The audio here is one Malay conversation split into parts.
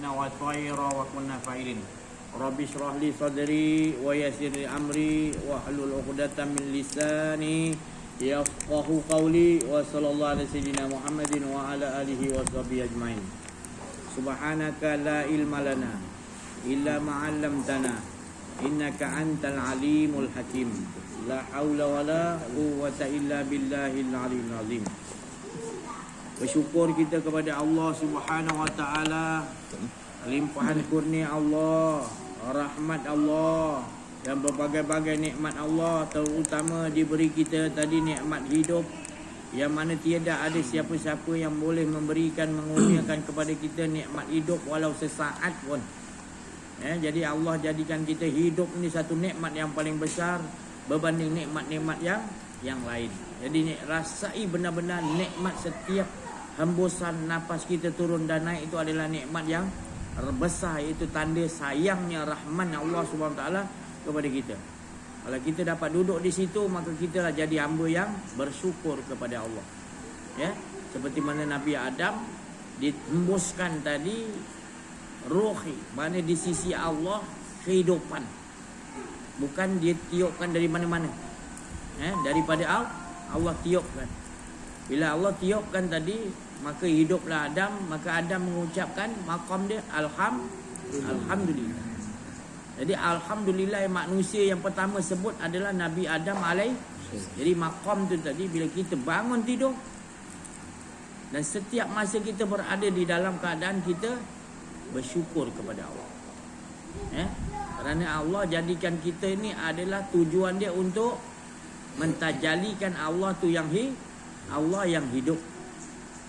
وأنبتنا والطير وكنا فاعلين رب اشرح لي صدري ويسر لي أمري واحلل عقدة من لساني يفقه قولي وصلى الله على سيدنا محمد وعلى آله وصحبه أجمعين سبحانك لا علم لنا إلا ما علمتنا إنك أنت العليم الحكيم لا حول ولا قوة إلا بالله العلي العظيم. Bersyukur kita kepada Allah Subhanahu wa taala, limpahan kurnia Allah, rahmat Allah dan berbagai-bagai nikmat Allah, terutama diberi kita tadi nikmat hidup yang mana tiada ada siapa-siapa yang boleh memberikan mengurniakan kepada kita nikmat hidup walau sesaat pun. Jadi Allah jadikan kita hidup ni satu nikmat yang paling besar berbanding nikmat-nikmat yang lain. Jadi rasai benar-benar nikmat setiap hembusan nafas kita turun dan naik itu adalah nikmat yang besar, iaitu tanda sayangnya rahman Allah Subhanahu taala kepada kita. Kalau kita dapat duduk di situ, maka kita lah jadi hamba yang bersyukur kepada Allah. Ya, seperti mana Nabi Adam dihembuskan tadi ruhi, mana di sisi Allah kehidupan. Bukan dia tiupkan dari mana-mana. Daripada Allah tiupkan. Bila Allah tiupkan tadi, maka hiduplah Adam. Maka Adam mengucapkan maqam dia Alhamdulillah. Jadi Alhamdulillah, manusia yang pertama sebut adalah Nabi Adam alaih. Jadi maqam tu tadi bila kita bangun tidur dan setiap masa kita berada di dalam keadaan kita bersyukur kepada Allah. Kerana Allah jadikan kita ini adalah tujuan dia untuk mentajalikan Allah tu yang Allah yang hidup.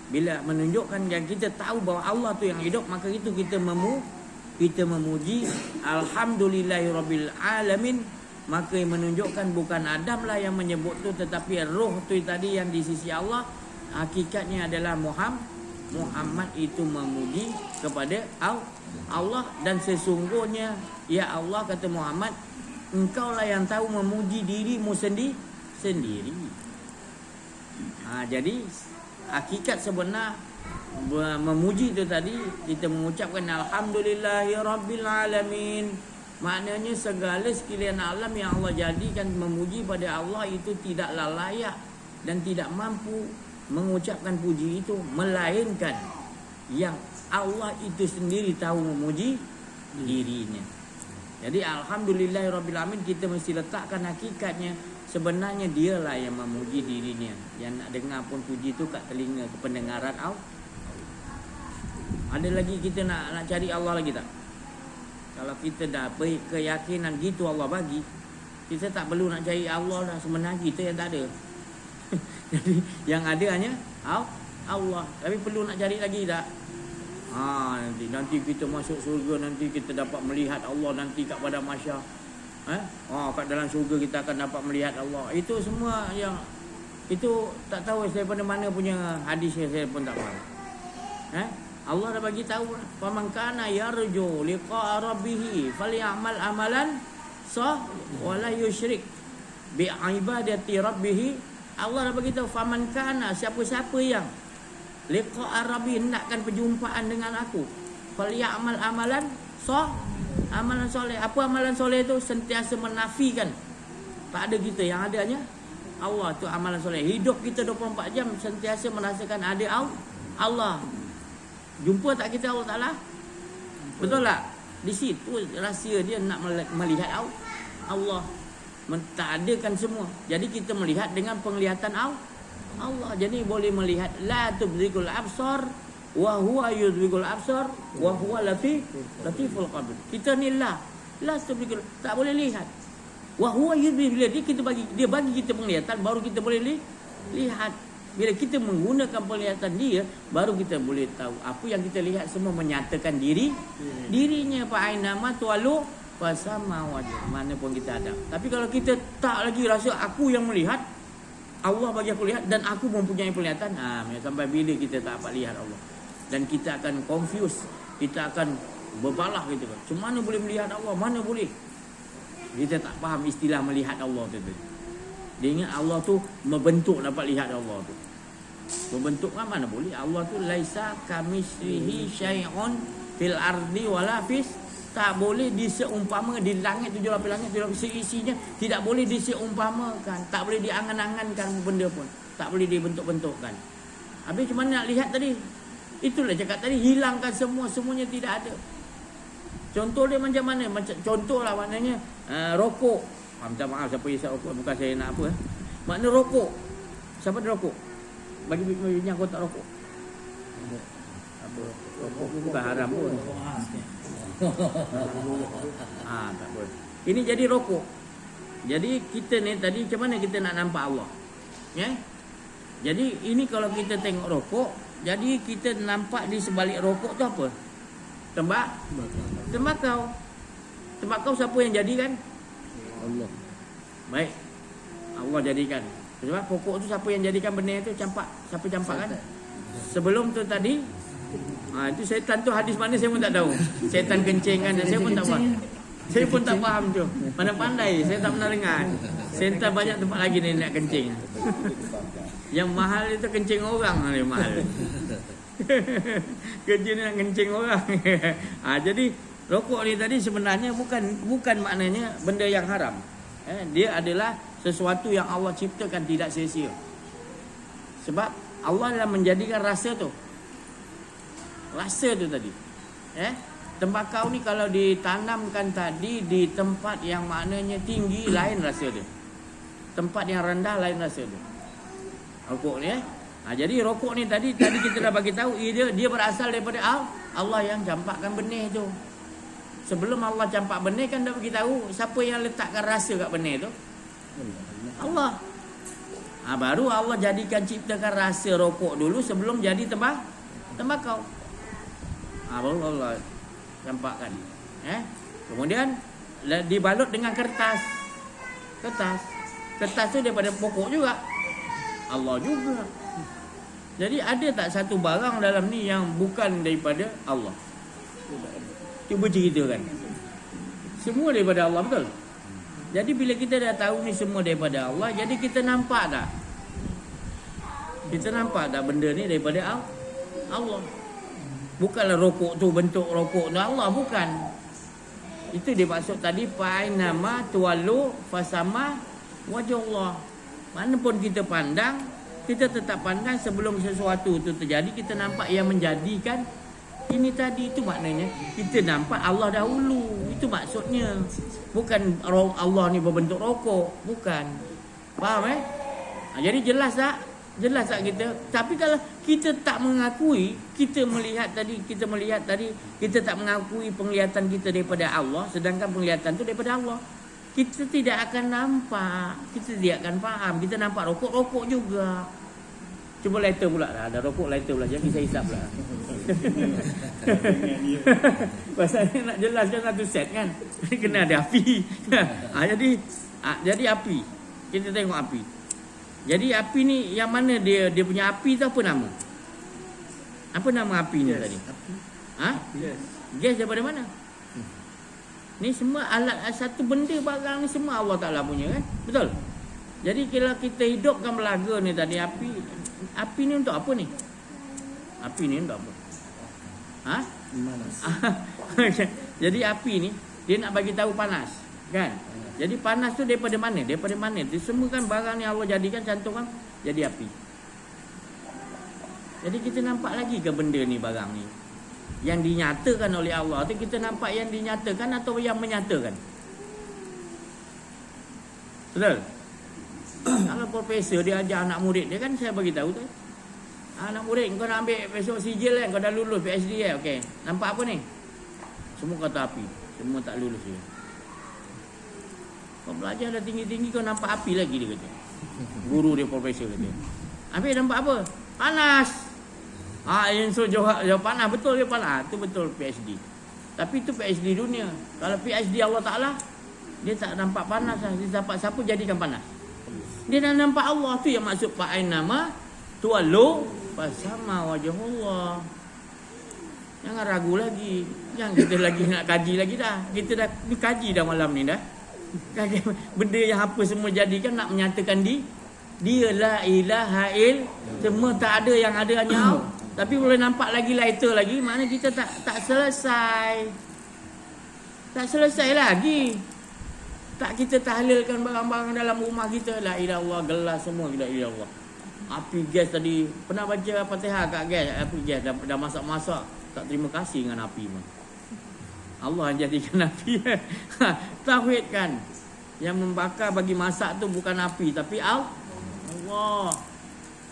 Bila menunjukkan yang kita tahu bahawa Allah tu yang hidup, maka itu kita memuji Alhamdulillahirabbil alamin. Maka yang menunjukkan bukan Adam lah yang menyebut tu, tetapi roh tu tadi yang di sisi Allah. Hakikatnya adalah Muhammad itu memuji kepada Allah. Dan sesungguhnya ya Allah, kata Muhammad, engkau lah yang tahu memuji dirimu sendiri. Jadi hakikat sebenar memuji itu tadi, kita mengucapkan Alhamdulillahirabbil alamin. Maknanya segala sekalian alam yang Allah jadikan memuji pada Allah itu tidaklah layak dan tidak mampu mengucapkan puji itu, melainkan yang Allah itu sendiri tahu memuji dirinya. Jadi Alhamdulillahirabbil alamin, kita mesti letakkan hakikatnya. Sebenarnya dialah yang memuji dirinya. Yang nak dengar pun puji itu kat telinga, ke pendengaran Allah. Ada lagi kita nak cari Allah lagi tak? Kalau kita dah beri keyakinan gitu Allah bagi, kita tak perlu nak cari Allah dah. Sebenarnya kita yang tak ada. Jadi yang ada hanya Allah. Tapi perlu nak cari lagi tak? Nanti kita masuk surga, nanti kita dapat melihat Allah nanti kat padang mahsyar. Kat dalam surga kita akan dapat melihat Allah. Itu semua yang itu tak tahu saya pada mana punya hadis, saya pun tak faham. Allah dah bagi tahu, faman kana yarju liqa rabbih falyamal amalan wala yusyrik bi ibadati rabbih. Allah dah bagi tahu, faman kana, siapa-siapa yang liqa rabbih, hendakkan perjumpaan dengan aku, falyamal amalan amalan soleh. Apa amalan soleh tu? Sentiasa menafikan tak ada kita, yang adanya Allah tu amalan soleh. Hidup kita 24 jam sentiasa merasakan ada Allah. Jumpa tak kita Allah Ta'ala? Betul tak? Di situ rahsia dia, nak melihat Allah, mentadakan semua. Jadi kita melihat dengan penglihatan Allah. Jadi boleh melihat la tubzikul absar wa huwa yudrikul absar wa huwa latiful khabir. Kita ni la tubzikul, tak boleh lihat. Wa huwa yudrikul, dia bagi kita penglihatan, baru kita boleh lihat. Bila kita menggunakan penglihatan dia, baru kita boleh tahu. Apa yang kita lihat semua menyatakan dirinya. Fa'ainama tu'alu fasama wajah, mana pun kita ada. Tapi kalau kita tak lagi rasa aku yang melihat, Allah bagi aku lihat dan aku mempunyai penglihatan, sampai bila kita tak dapat lihat Allah? Dan kita akan confuse, kita akan berbalah gitu. Macam mana boleh melihat Allah? Mana boleh? Kita tak faham istilah melihat Allah tu. Dia ingat Allah tu membentuk dapat lihat Allah tu. Membentuk kan mana boleh. Allah tu laisa kamislihi syai'un fil ardi wala fis, tak boleh diseumpama di langit, 7 lapis langit, 7 lapis seisinya, tidak boleh diseumpamakan, tak boleh diangan-angankan benda pun, tak boleh dibentuk-bentukkan. Habis cuma nak lihat tadi, itulah cakap tadi, hilangkan semuanya tidak ada. Contoh dia macam mana? Macam contohlah maknanya rokok. Minta maaf siapa isap rokok, bukan saya nak apa. Makna rokok. Siapa ada rokok? Bagi yang kotak rokok. Apa? Rokok bukan haram pun. Tak boleh. Ini jadi rokok. Jadi kita ni tadi macam mana kita nak nampak Allah? Ya? Jadi ini kalau kita tengok rokok, jadi kita nampak di sebalik rokok tu apa? Tembakau. Tembakau siapa yang jadikan? Allah. Baik. Allah jadikan. Sebab pokok tu siapa yang jadikan benih tu? Campak. Siapa campak kan? Sebelum tu tadi itu syaitan tu hadis mana saya pun tak tahu. Syaitan kencing kan, saya pun tak faham. Saya pun tak faham tu. Mana pandai, saya tak pernah dengar. Syaitan banyak tempat lagi ni nak kencing. Yang mahal itu kencing orang yang mahal. Kerja ni nak kencing orang. Jadi rokok ni tadi sebenarnya bukan maknanya benda yang haram. Dia adalah sesuatu yang Allah ciptakan tidak sia-sia. Sebab Allah dah menjadikan rasa tu. Rasa tu tadi. Tembakau ni kalau ditanamkan tadi di tempat yang maknanya tinggi, lain rasa dia. Tempat yang rendah lain rasa dia. Rokok ni jadi rokok ni tadi kita dah bagi tahu dia berasal daripada Allah yang campakkan benih tu. Sebelum Allah campak benih kan dah bagi tahu siapa yang letakkan rasa kat benih tu? Allah. Baru Allah jadikan ciptakan rasa rokok dulu sebelum jadi tembakau. Baru Allah campakkan. Kemudian dibalut dengan kertas. Kertas tu daripada pokok juga. Allah juga. Jadi ada tak satu barang dalam ni yang bukan daripada Allah? Cuba ceritakan. Semua daripada Allah, betul? Jadi bila kita dah tahu ni semua daripada Allah, jadi kita nampak tak? Kita nampak tak benda ni daripada Allah? Bukanlah rokok tu, bentuk rokok tu Allah, bukan. Itu dia maksud tadi, fa'inama tuwallu fasama wajah Allah. Mana pun kita pandang, kita tetap pandang sebelum sesuatu itu terjadi, kita nampak yang menjadikan ini tadi. Itu maknanya kita nampak Allah dahulu. Itu maksudnya. Bukan Allah ni berbentuk rokok, bukan. Faham jadi jelas tak? Jelas tak kita? Tapi kalau kita tak mengakui, kita melihat tadi, kita tak mengakui penglihatan kita daripada Allah, sedangkan penglihatan tu daripada Allah, kita tidak akan nampak, kita tidak akan faham. Kita nampak rokok juga. Cuba lighter pula lah. Ada rokok lighter pula. Jangan hisap pula. Pasal nak jelaskan satu set kan. Kena ada api. Jadi api. Kita tengok api. Jadi api ni yang mana dia punya api tu apa nama? Apa nama api ni tadi? Gas daripada mana? Ni semua alat, satu benda barang ni semua Allah Ta'ala punya kan? Betul? Jadi kalau kita hidupkan belaga ni tadi, api ni untuk apa ni? Api ni untuk apa? Jadi api ni dia nak bagi tahu panas kan? Jadi panas tu daripada mana? Daripada mana? Dia semua kan barang ni Allah jadikan, cantumkan jadi api. Jadi kita nampak lagi ke benda ni, barang ni yang dinyatakan oleh Allah tu, kita nampak yang dinyatakan atau yang menyatakan? Betul? Kalau profesor dia ajar anak murid dia kan, saya bagi tahu tu, anak murid kau nak ambil besok sijil kan, kau dah lulus PhD okey. Nampak apa ni? Semua kata api. Semua tak lulus dia. Kau belajar dah tinggi-tinggi, kau nampak api lagi, dia kata. Guru dia profesor kata. Habis nampak apa? Panas. Yang so jawab panas, betul dia panas. Itu betul PhD. Tapi itu PhD dunia. Kalau PhD Allah Ta'ala, dia tak nampak panas lah. Dia dapat siapa jadikan panas? Dia dah nampak Allah. Tu yang maksud fa'ain nama tuwallu fasama wajah Allah. Jangan ragu lagi. Jangan kita lagi nak kaji lagi dah. Kita dah kaji dah malam ni dah. Benda yang apa semua jadikan nak menyatakan dia la ilaha il, semua tak ada, yang ada hanya Tapi boleh nampak lagi lighter lagi, maknanya kita tak selesai. Tak selesai lagi. Tak kita tahlilkan barang-barang dalam rumah kita. La ilaha illallah, gelas semua la ilaha illallah. Api gas tadi, pernah baca Fatihah kat gas, api gas dah masak-masak, tak terima kasih dengan api pun. Allah yang jadikan api. Tauhid kan. Yang membakar bagi masak tu bukan api tapi Allah.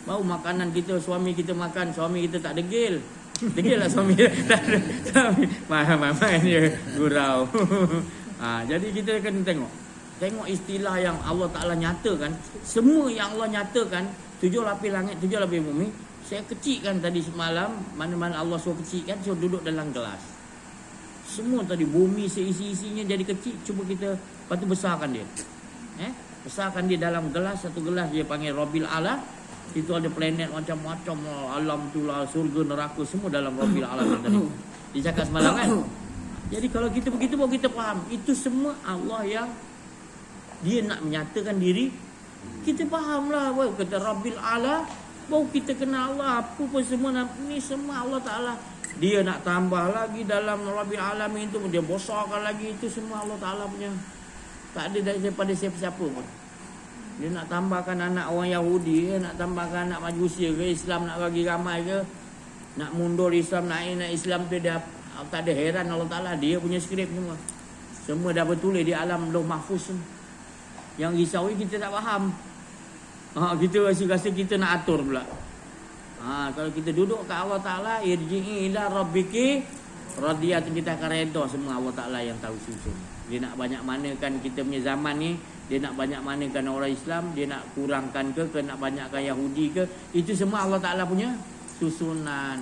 Bau makanan kita, suami kita makan, suami kita tak degil. Degil lah suami. Suami main dia gurau. Jadi kita kena tengok istilah yang Allah Ta'ala nyatakan. Semua yang Allah nyatakan, 7 lapis langit, 7 lapis bumi. Saya kecilkan tadi semalam, mana-mana Allah suruh kecilkan, suruh duduk dalam gelas. Semua tadi bumi seisi-isinya jadi kecil, cuba kita lepas tu besarkan dia. Besarkan dia dalam gelas, satu gelas dia panggil Rabbil Ala. Itu ada planet macam-macam, alam tu lah, surga, neraka, semua dalam Rabbil Ala tadi. Dia cakap semalam kan. Jadi kalau kita begitu baru kita faham, itu semua Allah yang dia nak menyatakan diri. Kita fahamlah, baru kata Rabbil Ala, baru kita kenal Allah. Apa pun semua ni semua Allah Ta'ala. Dia nak tambah lagi dalam Rabbil Alamin tu, dia besarkan lagi, itu semua Allah Ta'ala punya. Tak ada daripada siapa-siapa pun. Dia nak tambahkan anak orang Yahudi ke, nak tambahkan anak Majusi ke, Islam nak bagi ramai ke, nak mundur Islam, nak Islam tu dia tak ada. Heran Allah Ta'ala, dia punya skrip semua. Semua dah bertulis di alam Lauh Mahfuz. Yang risau kita tak faham. Kita rasa kita nak atur pula. Kalau kita duduk kat Allah Ta'ala, irji'i ila rabbiki radiyatun, kita akan redha semua Allah Ta'ala yang tahu susun. Dia nak banyak manakan kita punya zaman ni, dia nak banyak manakan orang Islam, dia nak kurangkan ke nak banyakkan Yahudi ke, itu semua Allah Ta'ala punya susunan.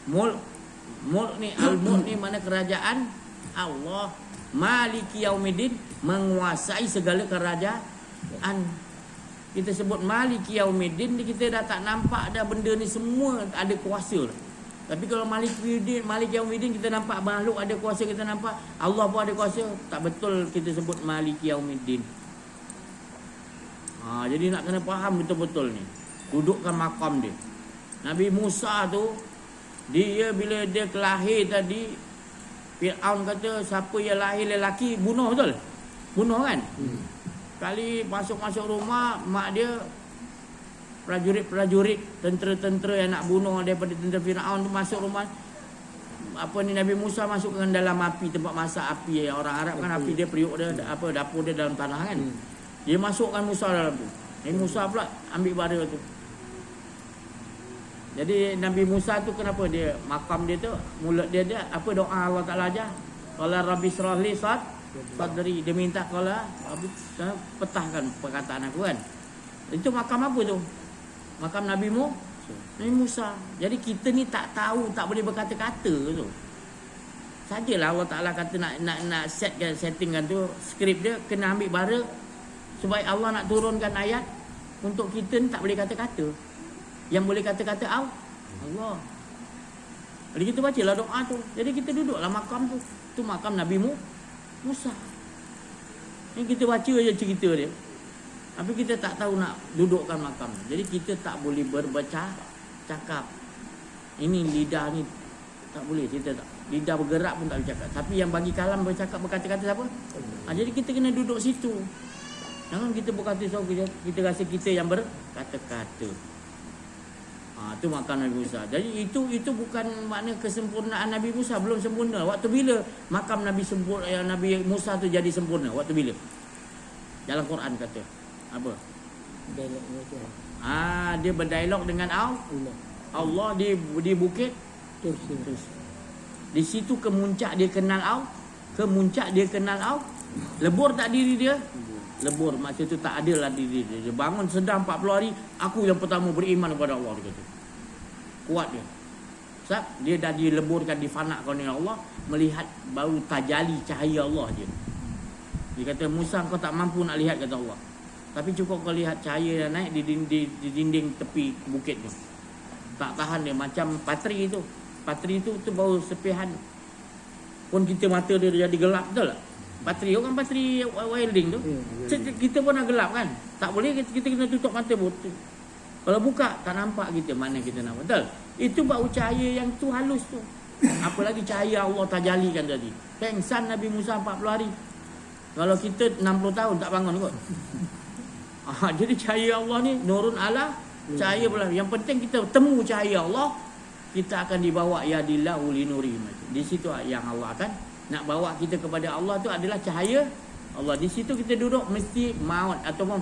Mulk ni, al-mulk ni mana kerajaan Allah. Maliki yaumiddin, menguasai segala kerajaan. Kita sebut Maliki yaumiddin, kita dah tak nampak dah benda ni semua ada kuasa. Tapi kalau Maliki yaumiddin kita nampak makhluk ada kuasa, kita nampak Allah pun ada kuasa. Tak betul kita sebut Maliki yaumiddin. Jadi nak kena faham betul-betul ni. Dudukkan makam dia. Nabi Musa tu, dia bila dia kelahir tadi, Fir'aun kata siapa yang lahir lelaki bunuh, betul? Bunuh kan? Kali masuk rumah, mak dia prajurit, tentera-tentera yang nak bunuh daripada tentera Fir'aun tu masuk rumah. Nabi Musa masuk ke dalam api, tempat masak api. Orang Arab kan api dia, periuk dia, dapur dia dalam tanah kan. Dia masukkan Musa dalam tu. Nabi Musa pula ambil bara tu. Jadi Nabi Musa tu kenapa dia makam dia tu, mulut dia apa doa Allah Ta'ala aja. Qala rabbi shrah li sadri, dia minta qala Rabbi petahkan perkataan aku kan. Itu makam apa tu? Makam Nabi Musa. Jadi kita ni tak tahu, tak boleh berkata-kata tu. Sajalah Allah Ta'ala kata nak settingkan tu, skrip dia kena ambil bara supaya Allah nak turunkan ayat untuk kita ni tak boleh kata-kata. Yang boleh kata-kata Allah. Jadi kita bacalah doa tu. Jadi kita duduklah makam tu. Tu makam Nabi Musa. Ini kita baca je cerita dia. Tapi kita tak tahu nak dudukkan makam. Jadi kita tak boleh cakap. Ini lidah ni tak boleh. Kita tak. Lidah bergerak pun tak boleh cakap. Tapi yang bagi kalam berkata-kata siapa? Jadi kita kena duduk situ. Jangan kita berkata kita rasa kita yang berkata-kata. Itu makam Nabi Musa. Jadi itu bukan makna kesempurnaan Nabi Musa, belum sempurna. Waktu bila makam Nabi Musa tu jadi sempurna? Waktu bila? Dalam Quran kata apa? Dia berdialog dengan Allah di bukit Tur. Di situ kemuncak dia kenal Allah. Lebur tak diri dia? Lebur, masa tu tak ada lah diri dia. Dia bangun sedang 40 hari, aku yang pertama beriman kepada Allah, dia kata. Kuat dia. Sebab dia dah dileburkan, difanakkan oleh Allah, melihat baru tajali cahaya Allah je. Dia kata, Musa kau tak mampu nak lihat, kata Allah. Tapi cukup kau lihat cahaya yang naik di dinding tepi bukit tu. Tak tahan dia, macam patri tu. Patri tu baru sepihan pun kita mata dia jadi gelap, betul tak? Patri welding tu. Kita pun nak gelap kan. Tak boleh kita kena tutup mata betul. Kalau buka tak nampak kita, mana kita nak. Betul? Itu bab cahaya yang tu halus tu. Apalagi cahaya Allah tajalikan tadi. Pengsan Nabi Musa 40 hari. Kalau kita 60 tahun tak bangun kot. Jadi cahaya Allah ni nurun ala cahaya pula. Yang penting kita temu cahaya Allah, kita akan dibawa yadillahu linuri. Di situ yang Allah akan nak bawa kita kepada Allah tu adalah cahaya Allah. Di situ kita duduk mesti maut ataupun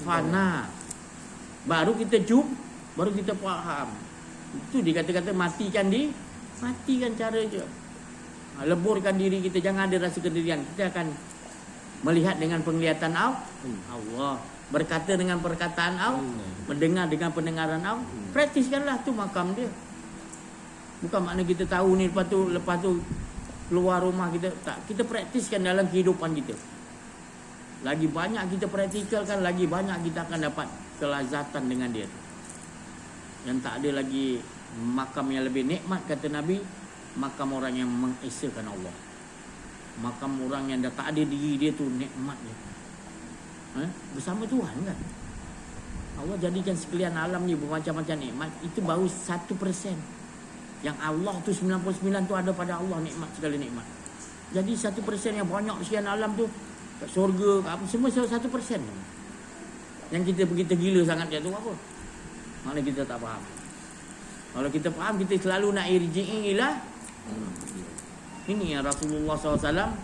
fana. Baru kita baru kita faham. Itu dikata-kata matikan cara je. Leburkan diri kita, jangan ada rasa kedirian. Kita akan melihat dengan penglihatan Allah, berkata dengan perkataan Allah, mendengar dengan pendengaran Allah. Praktiskanlah tu makam dia. Bukan makna kita tahu ni lepas tu keluar rumah kita tak. Kita praktiskan dalam kehidupan kita. Lagi banyak kita praktikalkan, lagi banyak kita akan dapat kelazatan dengan dia. Yang tak ada lagi makam yang lebih nikmat, kata Nabi, makam orang yang mengesahkan Allah. Makam orang yang dah tak ada diri dia tu nikmat dia. Bersama Tuhan kan. Allah jadikan sekalian alam ni bermacam-macam nikmat. Itu baru 1%. Yang Allah tu 99 tu ada pada Allah, nikmat sekali nikmat. Jadi 1% yang banyak sekian alam tu, kat syurga, kat apa, semua 1%. Yang kita pergi tergila sangat dia tu apa? Mana kita tak faham. Kalau kita faham, kita selalu nak irji'i ilah. Ini yang Rasulullah SAW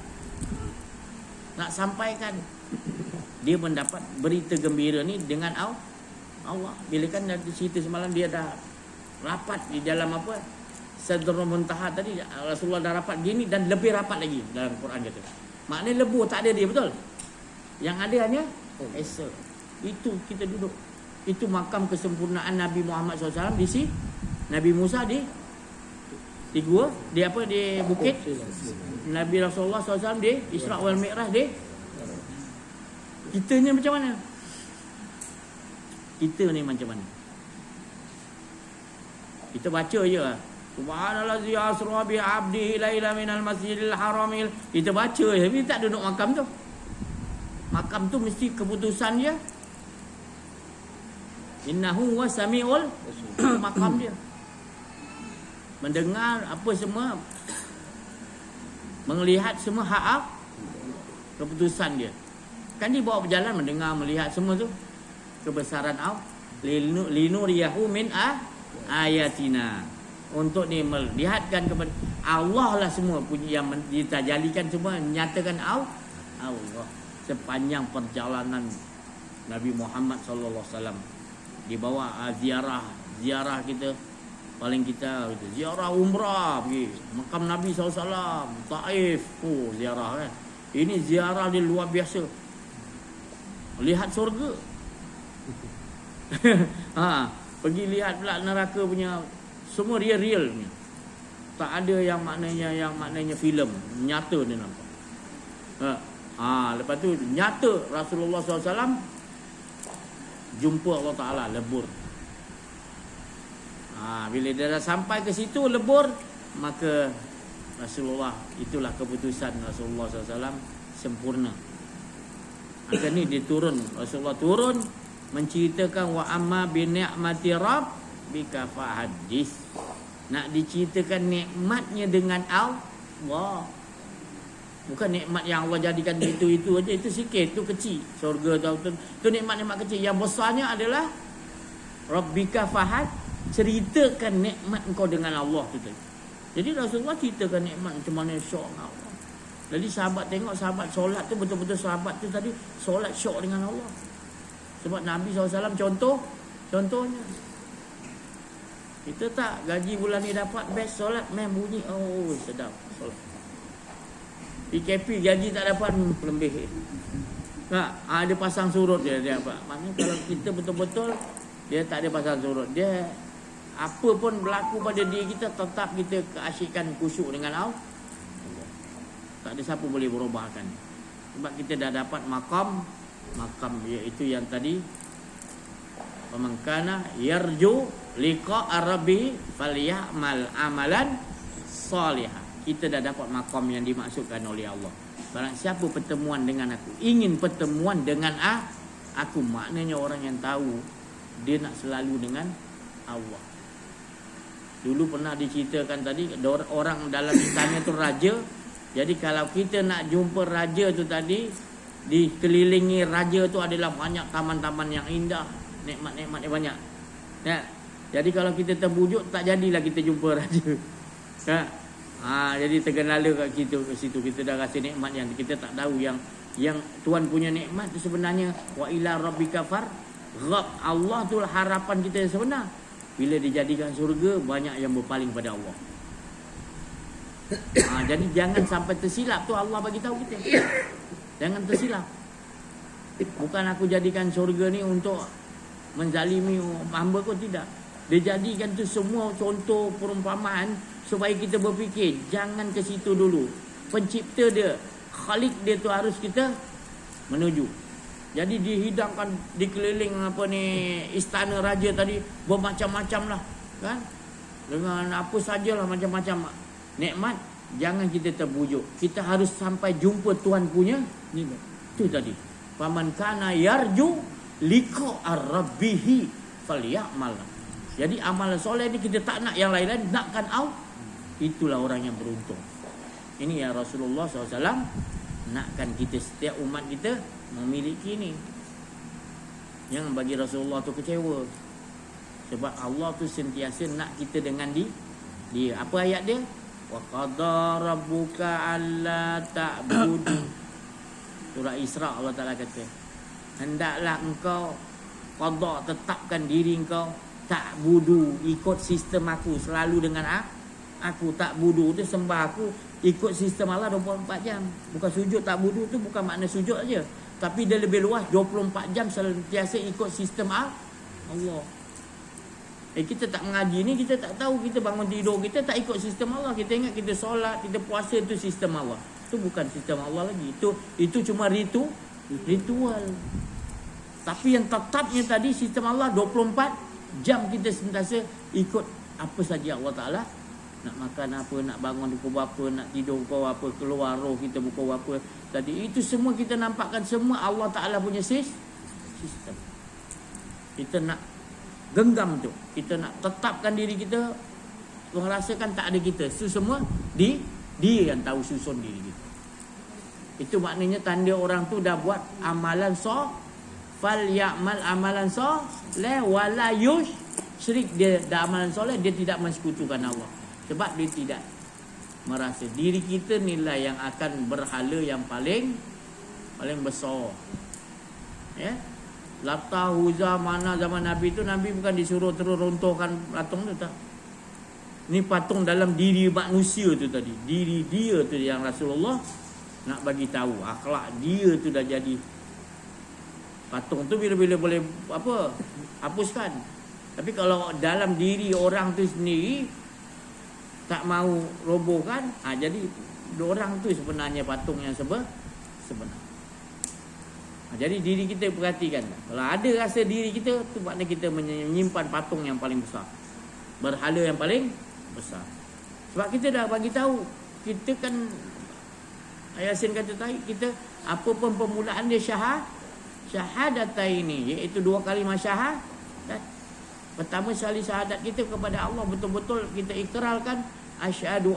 nak sampaikan. Dia mendapat berita gembira ni dengan Allah. Bila kan dari cerita semalam dia dah rapat di dalam apa? Sadratul Muntaha tadi, Rasulullah dah rapat gini dan lebih rapat lagi dalam Quran kata. Maknanya lebur tak ada dia, betul? Yang ada hanya Esa. Itu kita duduk. Itu makam kesempurnaan Nabi Muhammad SAW di sini. Nabi Musa di gua, di apa, di bukit. Nabi Rasulullah SAW di Isra wal Mi'raj di. Kita ni macam mana? Kita ni macam mana? Kita baca je lah. Subhanallazi asra bi 'abdihi laila minal masjidil haramil. Kita baca je, tapi tak duduk makam tu. Makam tu mesti keputusan dia. Innahu wa sami'ul makam dia. Mendengar apa semua, melihat semua hak keputusan dia. Kan dia bawa berjalan, mendengar, melihat semua tu. Kebesaran Allah. Linuriyahu min ayatina. Untuk ni melihatkan kepada Allah lah semua punya yang ditajalikan, semua menyatakan Allah. Sepanjang perjalanan Nabi Muhammad sallallahu alaihi wasallam dibawa ziarah kita, paling kita ziarah umrah pergi makam Nabi SAW, Taif, ziarah kan. Ini ziarah dia luar biasa, lihat surga. Pergi lihat pula neraka punya, semua real punya. Tak ada yang maknanya filem, nyata dia nampak. Lepas tu nyata Rasulullah SAW jumpa Allah Ta'ala, lebur. Bila dia dah sampai ke situ lebur, maka Rasulullah, itulah keputusan Rasulullah SAW sempurna. Maka ni dia turun, Rasulullah turun menceritakan wa amma bi ni'mati rabbika fahadis. Nak diceritakan nikmatnya dengan Allah. Bukan nikmat yang Allah jadikan itu aja, itu sikit, itu kecil. Surga tu nikmat-nikmat kecil. Yang besarnya adalah rabbika fahad, ceritakan nikmat engkau dengan Allah tu tadi. Jadi Rasulullah ceritakan nikmat macam mana syok dengan Allah. Jadi sahabat tengok, sahabat solat tu betul-betul sahabat tu tadi solat syok dengan Allah. Sebab Nabi SAW contohnya. Kita tak, gaji bulan ni dapat, best solat, main bunyi, sedap solat. PKP gaji tak dapat, lebih. Ada pasang surut dia apa. Maknanya kalau kita betul-betul dia tak ada pasang surut, dia apa pun berlaku pada diri kita, tetap kita keasyikan khusyuk dengan Allah. Tak ada siapa boleh berubahkan. Sebab kita dah dapat makam iaitu yang tadi, pemangkana yarju liqa arabi falyamal amalan salihah. Kita dah dapat makam yang dimaksudkan oleh Allah. Barang siapa pertemuan dengan aku, ingin pertemuan dengan aku, maknanya orang yang tahu dia nak selalu dengan Allah. Dulu pernah diceritakan tadi, orang dalam istana tu raja. Jadi kalau kita nak jumpa raja tu tadi, dikelilingi raja tu adalah banyak taman-taman yang indah, nikmat-nikmat yang banyak. Ya. Jadi kalau kita terbujuk, tak jadilah kita jumpa raja. Ya. Jadi terkenala kat situ kita dah rasa nikmat yang kita tak tahu yang Tuhan punya nikmat tu sebenarnya wa ila rabbika farghab. Allah tu harapan kita yang sebenar. Bila dijadikan surga, banyak yang berpaling pada Allah. Jadi jangan sampai tersilap tu Allah bagi tahu kita. Jangan tersilap. Bukan aku jadikan surga ni untuk menzalimi hamba ko, tidak. Dia jadikan tu semua contoh perumpamaan supaya kita berfikir, jangan ke situ dulu. Pencipta dia, Khalik dia tu harus kita menuju. Jadi dihidangkan dikeliling istana raja tadi bermacam-macam lah, kan? Dengan apa sajalah macam-macam nikmat. Jangan kita terbujuk. Kita harus sampai jumpa Tuhan punya nikmat. Itu tadi. Faman kana yarju liqa ar-rabbih falyamal. Jadi amalan soleh ni kita tak nak yang lain-lain, nakkan itulah orang yang beruntung. Ini ya Rasulullah SAW nakkan kita, setiap umat kita memiliki ni. Jangan bagi Rasulullah tu kecewa. Sebab Allah tu sentiasa nak kita dengan dia. Apa ayat dia? Wa qadara rabbuka alla ta'budu. Surah Isra Allah Ta'ala kata, hendaklah engkau qada, tetapkan diri engkau ta'budu, ikut sistem aku, selalu dengan aku. Ta'budu tu sembah aku, ikut sistem Allah 24 jam. Bukan sujud, ta'budu tu bukan makna sujud aja, tapi dia lebih luas, 24 jam sentiasa ikut sistem Allah. Kita tak mengaji ni, kita tak tahu, kita bangun tidur kita tak ikut sistem Allah. Kita ingat kita solat, kita puasa tu sistem Allah. Itu bukan sistem Allah lagi. Itu cuma ritual. Tapi yang tetapnya tadi sistem Allah 24 jam kita sentiasa ikut apa saja Allah Ta'ala. Nak makan apa, nak bangun pukul berapa, nak tidur pukul apa, keluar roh kita pukul berapa. Tadi itu semua kita nampakkan semua Allah Ta'ala punya sistem. Kita nak genggam tu, kita nak tetapkan diri kita, merasakan tak ada kita. Itu semua dia yang tahu susun diri kita. Itu maknanya tanda orang tu dah buat amalan fal ya'mal amalan soleh wala yusyrik. Dia dah amalan soleh, dia tidak mensekutukan Allah. Sebab dia tidak merasa diri kita nilai yang akan berhala yang paling besar. Ya. Lata, Huzza, mana zaman Nabi tu, Nabi bukan disuruh terus runtuhkan patung tu, tak. Ni patung dalam diri manusia tu tadi. Diri dia tu yang Rasulullah nak bagi tahu. Akhlak dia tu dah jadi patung tu bila-bila boleh hapuskan. Tapi kalau dalam diri orang tu sendiri tak mau robohkan, jadi orang tu sebenarnya patung yang sebenar. Jadi diri kita perhatikan. Kalau ada rasa diri kita, tu maknanya kita menyimpan patung yang paling besar, berhala yang paling besar. Sebab kita dah bagi tahu, kita kan Yasin kata tadi, kita apa pun permulaan dia syahadataini, iaitu 2 kalimah syahadat. Pertama sekali syahadat kita kepada Allah, betul-betul kita ikrarkan asyhadu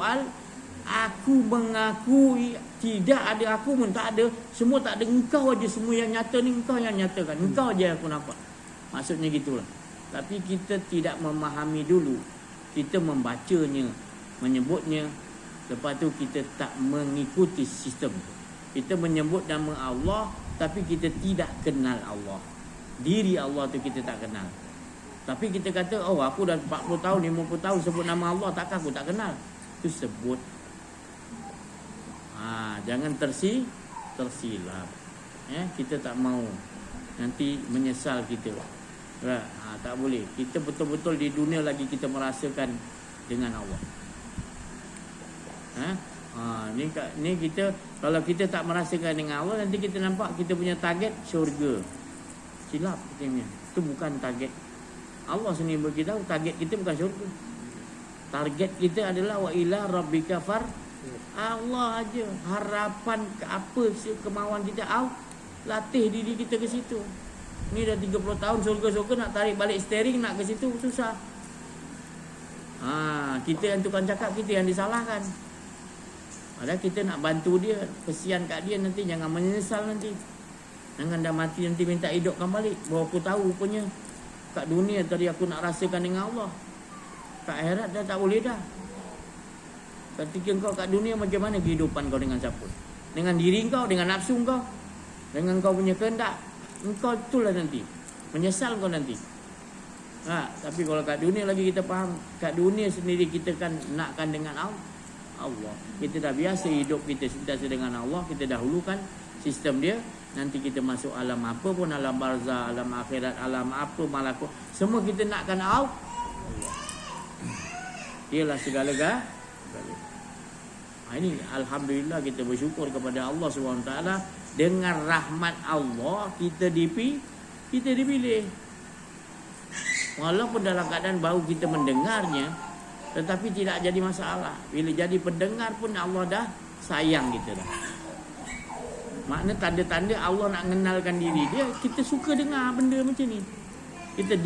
aku mengakui tidak ada aku pun, tak ada, semua tak ada, engkau aja semua yang nyata ni, engkau yang nyatakan, engkau aja aku nampak. Maksudnya gitulah. Tapi kita tidak memahami dulu, kita membacanya, menyebutnya, lepas tu kita tak mengikuti sistem. Kita menyebut nama Allah tapi kita tidak kenal Allah. Diri Allah tu kita tak kenal. Tapi kita kata, aku dah 40 tahun, 50 tahun sebut nama Allah, takkan aku tak kenal. Itu sebut. Jangan tersilap. Kita tak mau nanti menyesal kita. Tak boleh. Kita betul-betul di dunia lagi kita merasakan dengan Allah. Ni kita, kalau kita tak merasakan dengan Allah, nanti kita nampak kita punya target syurga. Silap katanya. Itu bukan target. Allah sendiri beritahu target kita bukan syurga. Target kita adalah wa ila rabbika Allah aja. Harapan ke apa kemauan kita, latih diri kita ke situ. Ni dah 30 tahun surga-surga nak tarik balik steering nak ke situ susah. Kita yang tukang cakap, kita yang disalahkan. Padahal kita nak bantu dia, kesian kat dia nanti, jangan menyesal nanti. Jangan dah mati nanti minta hidupkan balik. Baru aku tahu rupanya kat dunia tadi aku nak rasakan dengan Allah. Kat akhirat dah tak boleh dah. Ketika kau kat dunia, macam mana kehidupan kau dengan siapa? Dengan diri kau, dengan nafsu kau, dengan kau punya kehendak. Engkau itulah nanti menyesal kau nanti. Tapi kalau kat dunia lagi kita faham, kat dunia sendiri kita kan nakkan dengan Allah. Kita dah biasa hidup kita sentiasa dengan Allah. Kita dahulukan sistem dia. Nanti kita masuk alam apa pun, alam barzah, alam akhirat, alam apa malakut, semua kita nakkan Allah. Ialah segala-galanya. Ini alhamdulillah kita bersyukur kepada Allah SWT. Dengan rahmat Allah kita dipilih. Walaupun dalam keadaan baru kita mendengarnya, tetapi tidak jadi masalah. Bila jadi pendengar pun Allah dah sayang kita dah. Makna tanda-tanda Allah nak kenalkan diri dia. Kita suka dengar benda macam ni. Kita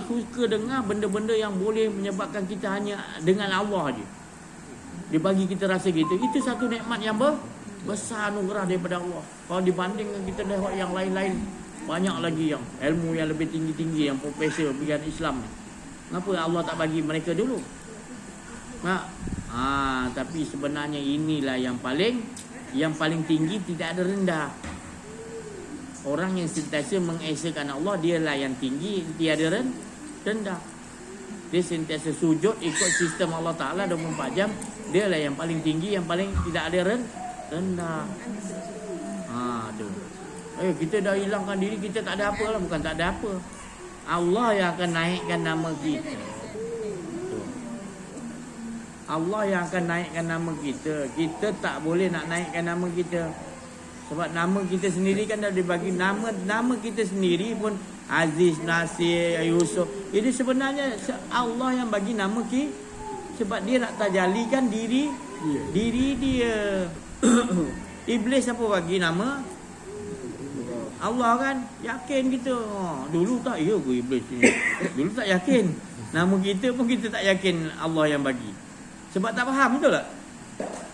suka dengar benda-benda yang boleh menyebabkan kita hanya dengan Allah je. Dia bagi kita rasa gitu. Itu satu nikmat yang besar anugerah daripada Allah. Kalau dibandingkan kita lewat yang lain-lain, banyak lagi yang ilmu yang lebih tinggi-tinggi, yang profesor bidang Islam ni. Kenapa Allah tak bagi mereka dulu? Tapi sebenarnya inilah yang paling tinggi, tidak ada rendah. Orang yang sentiasa mengesakan Allah, dialah yang tinggi, tiada rendah. Dia sentiasa sujud ikut sistem Allah Ta'ala 24 jam. Dialah yang paling tinggi, yang paling tidak ada rendah. Kita dah hilangkan diri, kita tak ada apa lah. Bukan tak ada apa, Allah yang akan naikkan nama kita. Allah yang akan naikkan nama kita. Kita tak boleh nak naikkan nama kita. Sebab nama kita sendiri kan dah dibagi. Nama kita sendiri pun Aziz, Nasir, Yusuf. Ini sebenarnya Allah yang bagi nama kita. Sebab dia nak tajalikan diri dia. Iblis apa bagi nama? Allah kan. Yakin kita. Dulu tak, ya ke iblis ni? Dulu tak yakin. Nama kita pun kita tak yakin Allah yang bagi. Sebab tak faham, betul tak?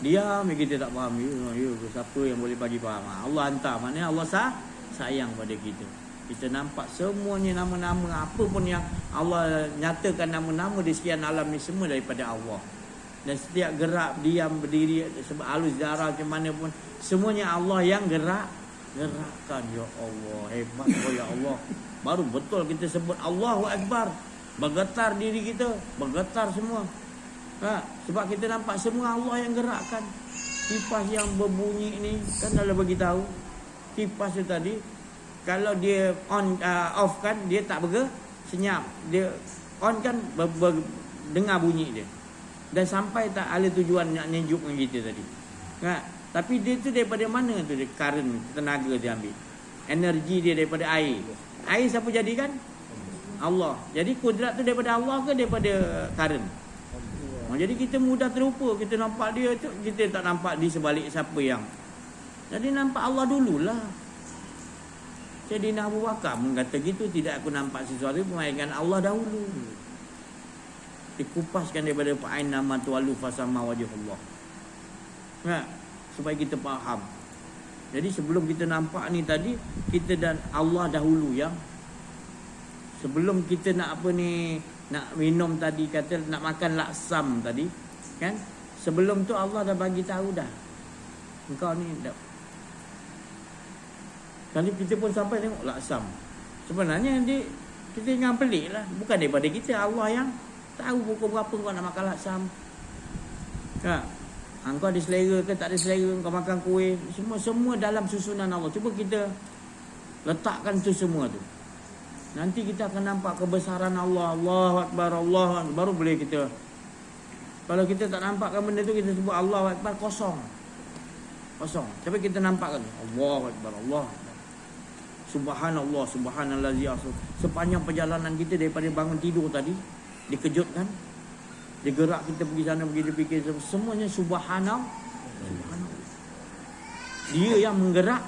Diam, kita tak faham. Ya, siapa yang boleh bagi faham? Allah hantar. Maknanya Allah sayang pada kita. Kita nampak semuanya nama-nama, apa pun yang Allah nyatakan nama-nama di sekian alam ni, semua daripada Allah. Dan setiap gerak, diam, berdiri, sebab halus darah macam mana pun, semuanya Allah yang gerakkan. Ya Allah, hebat ya Allah. Baru betul kita sebut Allahu Akbar. Bergetar diri kita, bergetar semua. Sebab kita nampak semua Allah yang gerakkan. Kipas yang berbunyi ni kan dah bagi tahu. Kipas tu tadi, kalau dia off kan, dia tak senyap. Dia on kan dengar bunyi dia. Dan sampai tak ala tujuan nak nyejukkan kita tadi. Tapi dia tu daripada mana tu dia? Current, tenaga dia ambil. Energi dia daripada air. Air siapa jadikan? Allah. Jadi kudrat tu daripada Allah ke daripada current? Jadi kita mudah terlupa. Kita nampak dia tu, kita tak nampak di sebalik siapa yang. Jadi nampak Allah dululah. Jadi Abu Bakar mengata gitu, tidak aku nampak sesuatu melainkan Allah dahulu. Dikupaskan daripada fa'ain nama tu'alu fasama wajhullah. Supaya kita faham. Jadi sebelum kita nampak ni tadi, kita dan Allah dahulu yang. Sebelum kita nak nak minum tadi, kata nak makan laksam tadi, kan? Sebelum tu Allah dah bagi tahu dah. Engkau ni dah. Kali kita pun sampai tengok laksam. Sebenarnya kita ingat pelik lah. Bukan daripada kita, Allah yang tahu pukul berapa kau nak makan laksam. Engkau ada selera ke tak ada selera, engkau makan kuih, semua dalam susunan Allah. Cuba kita letakkan tu semua tu. Nanti kita akan nampak kebesaran Allah. Allahu Akbar, Allahu Akbar. Baru boleh kita. Kalau kita tak nampakkan benda tu, kita sebut Allahu Akbar, kosong. Tapi kita nampakkan Allahu Akbar, Allah. Subhanallah, subhanallazi asra. Sepanjang perjalanan kita daripada bangun tidur tadi, dikejutkan. Digerak kita pergi sana, pergi fikir, semuanya subhanallah. Dia yang menggerak,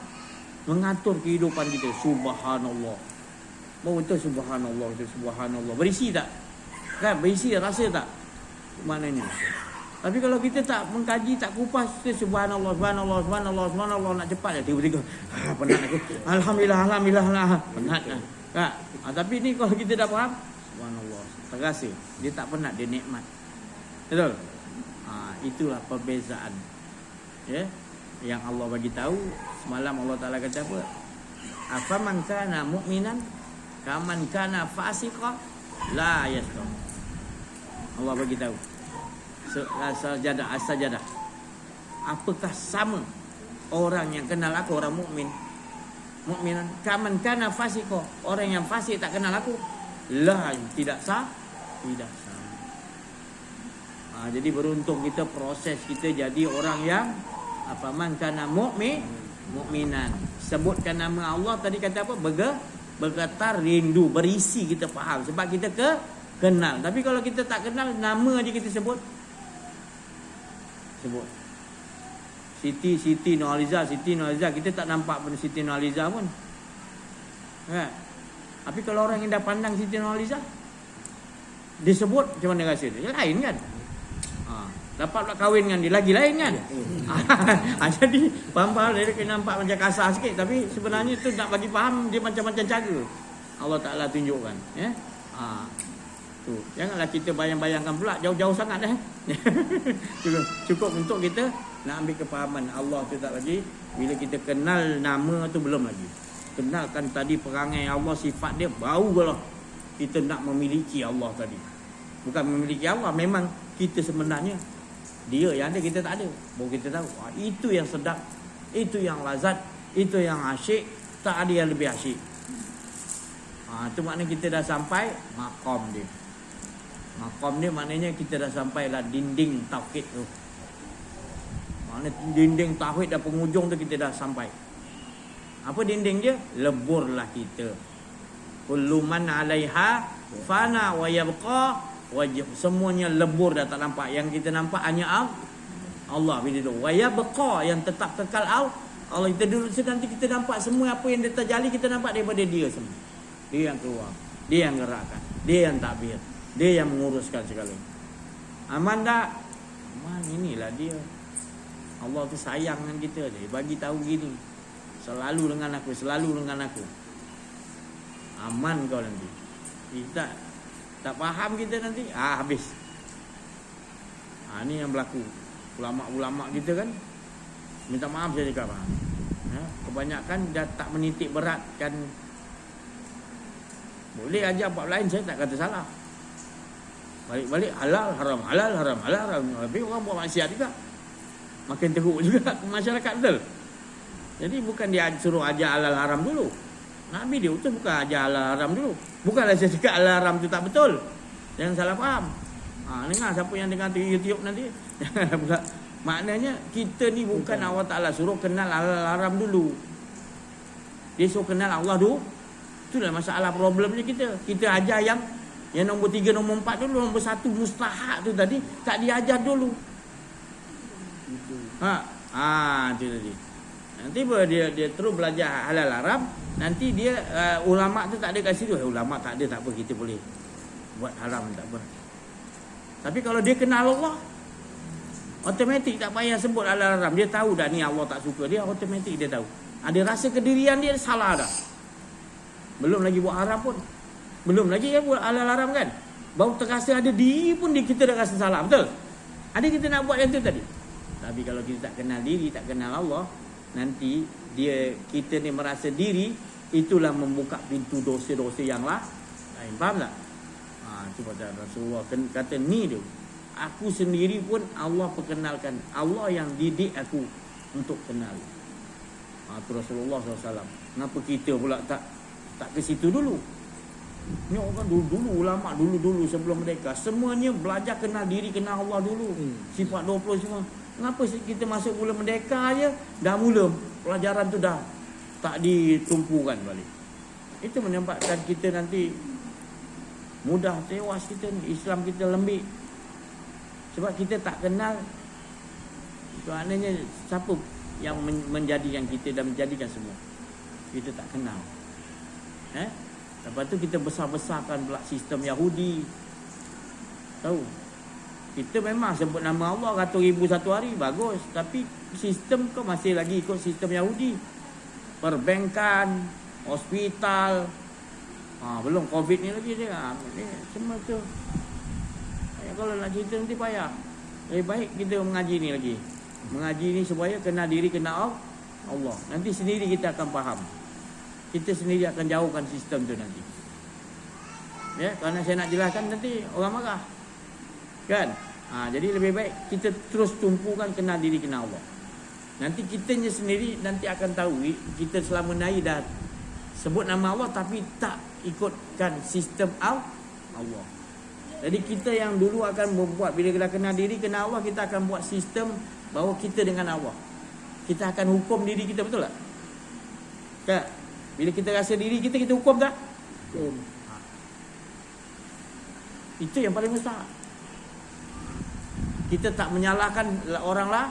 mengatur kehidupan kita. Subhanallah. Baru betul subhanallah, itu subhanallah. Berisi tak? Kan berisi rasa tak? Maknanya. Tapi kalau kita tak mengkaji, tak kupas, kita subhanallah, subhanallah, subhanallah, subhanallah, nak cepat je tiba-tiba. Penat aku. Alhamdulillah, alhamdulillah, penat lah. Kan? Tapi ni kalau kita dah faham, subhanallah, terasa. Dia tak penat, dia nikmat. Betul? Itulah perbezaan. Ya? Yang Allah bagi tahu semalam Allah Taala kata apa? Afaman kana mu'minan kaman kana fasiqa la yasqa. Allah bagi tahu. Sajadah. Apakah sama orang yang kenal aku, orang mukmin? Mukminan kaman kana fasiqa, orang yang fasik tak kenal aku? La, tidak sah. Tidak sah. Jadi beruntung kita proses kita jadi orang yang afaman kana mukminan. Sebutkan nama Allah tadi kata apa? Bergetar rindu, berisi kita faham sebab kita kenal. Tapi kalau kita tak kenal, nama aja kita sebut. Siti Nurhaliza, kita tak nampak pun Siti Nurhaliza pun. Kan? Tapi kalau orang yang dah pandang Siti Nurhaliza disebut macam mana rasa dia? Lain kan? Dapat pula kahwin dengan dia lagi lain kan. Jadi faham-faham dia kena nampak macam kasar sikit, tapi sebenarnya tu nak bagi faham dia macam-macam cara Allah Taala tunjukkan, ya. Tu janganlah kita bayang-bayangkan pula jauh-jauh sangat dah. Cukup untuk kita nak ambil kefahaman Allah tu tak lagi. Bila kita kenal nama tu belum lagi. Kenalkan tadi perangai Allah, sifat dia, barulah kita nak memiliki Allah tadi. Bukan memiliki Allah, memang kita sebenarnya dia yang ada, kita tak ada. Baru kita tahu, itu yang sedap, itu yang lazat, itu yang asyik. Tak ada yang lebih asyik. Itu maknanya kita dah sampai maqam dia. Maqam dia maknanya kita dah sampai lah dinding tauhid tu. Maknanya dinding tauhid dah penghujung tu kita dah sampai. Apa dinding dia? Leburlah kita. Kullu man 'alaiha fana wa yabqa wajib, semuanya lebur dah tak nampak. Yang kita nampak hanya Allah. Bila tu wa yabqa, yang tetap kekal Allah. Kita dulu nanti kita nampak semua apa yang dia terjadi, kita nampak daripada dia semua. Dia yang keluar, dia yang gerakkan, dia yang takbir, dia yang menguruskan segala. Aman tak? Aman. Inilah dia. Allah tu sayang dengan kita. Dia bagi tahu gini, selalu dengan aku, selalu dengan aku. Aman kau nanti. Kita tak faham kita nanti, habis. Ni yang berlaku. Ulama-ulama kita kan, minta maaf saya cakap, kebanyakan dah tak menitik beratkan. Boleh ajar bab lain, saya tak kata salah. Balik-balik halal haram, halal haram, halal haram. Tapi orang buat maksiat juga, makin teruk juga ke masyarakat, betul. Jadi bukan dia suruh ajar halal haram dulu. Nabi dia utus bukan ajar halal haram dulu. Bukanlah saya cakap halal haram tu tak betul. Jangan salah faham. Dengar siapa yang dengar di YouTube nanti. Maknanya kita ni bukan Allah Ta'ala suruh kenal halal haram dulu. Dia suruh kenal Allah dulu. Itulah masalah problemnya kita. Kita ajar yang nombor 3, nombor 4 dulu. Nombor 1 mustahak tu tadi tak diajar dulu. Itu tadi. Nanti dia terus belajar halal haram. Nanti dia ulama tu tak ada kat situ. Ulama tak ada, tak apa, kita boleh buat haram, tak apa. Tapi kalau dia kenal Allah, automatik tak payah sebut halal haram. Dia tahu dah ni Allah tak suka. Dia automatik dia tahu. Ada rasa kedirian dia salah dah. Belum lagi buat haram pun. Belum lagi buat halal haram kan. Baru terasa ada diri pun kita dah rasa salah, betul? Ada kita nak buat yang tu tadi. Tapi kalau kita tak kenal diri, tak kenal Allah, nanti kita ni merasa diri, itulah membuka pintu dosa-dosa yang lain. Faham tak? Cuba Rasulullah kata ni dia. Aku sendiri pun Allah perkenalkan. Allah yang didik aku untuk kenal. Itu Rasulullah SAW. Kenapa kita pula tak ke situ dulu? Ni orang dulu ulama dulu sebelum mereka semuanya belajar kenal diri, kenal Allah dulu. Sifat 20 semua. Kenapa kita masuk bulan merdeka je dah mula pelajaran tu dah tak ditumpukan balik? Itu menyebabkan kita nanti mudah tewas, kita ni Islam kita lembik. Sebab kita tak kenal. Maknanya siapa yang menjadikan kita dan menjadikan semua? Kita tak kenal. Lepas tu kita besar-besarkan pula sistem Yahudi. Tahu? Kita memang sebut nama Allah ratus ribu satu hari, bagus. Tapi sistem kau masih lagi ikut sistem Yahudi. Perbankan, hospital. Belum COVID ni lagi dia. Semua tu. Kalau nak cerita nanti payah. Lebih baik kita mengaji ni lagi. Mengaji ni supaya kenal diri, kenal Allah. Nanti sendiri kita akan faham. Kita sendiri akan jauhkan sistem tu nanti. Ya, kerana saya nak jelaskan nanti orang marah. Kan? Jadi lebih baik kita terus tumpukan kenal diri, kenal Allah. Nanti kitanya sendiri nanti akan tahu kita selama ni dah sebut nama Allah tapi tak ikutkan sistem Allah. Jadi kita yang dulu akan membuat, bila kita kenal diri, kenal Allah, kita akan buat sistem bahawa kita dengan Allah. Kita akan hukum diri kita, betul tak? Tak? Bila kita rasa diri kita hukum tak? Hukum. Itu yang paling besar. Kita tak menyalahkan orang lah.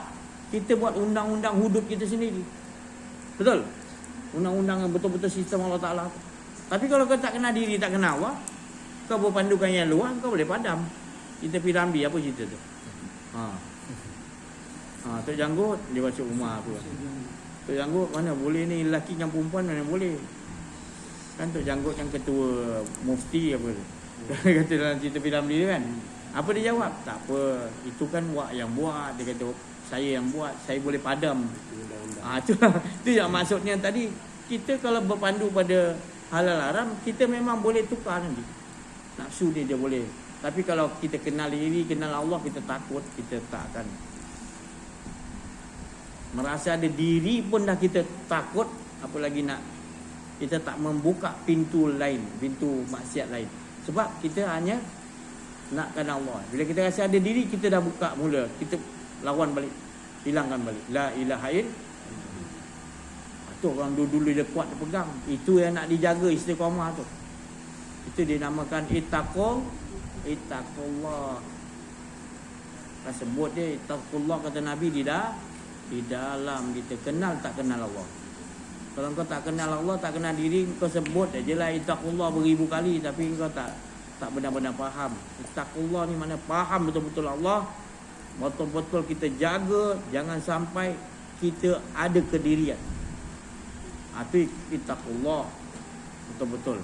Kita buat undang-undang hidup kita sendiri. Betul? Undang-undang yang betul-betul sistem Allah Ta'ala. Tapi kalau kau tak kenal diri, tak kenal Allah, kau berpandukan yang luar, kau boleh padam. Kita pergi Rambi, apa cerita tu? Tok Janggut, dia masuk rumah aku. Tok Janggut mana boleh ni, lelaki dengan perempuan mana boleh. Kan Tok Janggut yang ketua mufti apa tu. Kata dalam cerita Rambi dia kan. Apa dia jawab? Tak apa, itu kan wak yang buat. Dia kata, saya yang buat, saya boleh padam. Itulah. Itu yang maksudnya tadi. Kita kalau berpandu pada halal haram, kita memang boleh tukar nanti. Nafsu dia boleh. Tapi kalau kita kenal diri, kenal Allah, kita takut, kita tak akan. Merasa ada diri pun dah kita takut, apa lagi nak. Kita tak membuka pintu lain, pintu maksiat lain. Sebab kita hanya nakkan Allah. Bila kita rasa ada diri, kita dah buka mula. Kita lawan balik, hilangkan balik. La ilaha illallah. Itu orang dulu dia kuat, dia pegang. Itu yang nak dijaga istiqamah tu. Itu dinamakan ittaqullah. Kan sebut dia ittaqullah, kata Nabi di dalam kita. Kenal tak kenal Allah. Kalau kau tak kenal Allah, tak kenal diri, kau sebut je lah ittaqullah beribu kali, tapi kau tak benar-benar faham. Ittaqullah ni mana faham betul-betul Allah. Betul-betul kita jaga, jangan sampai kita ada kedirian. Itu ittaqullah betul-betul.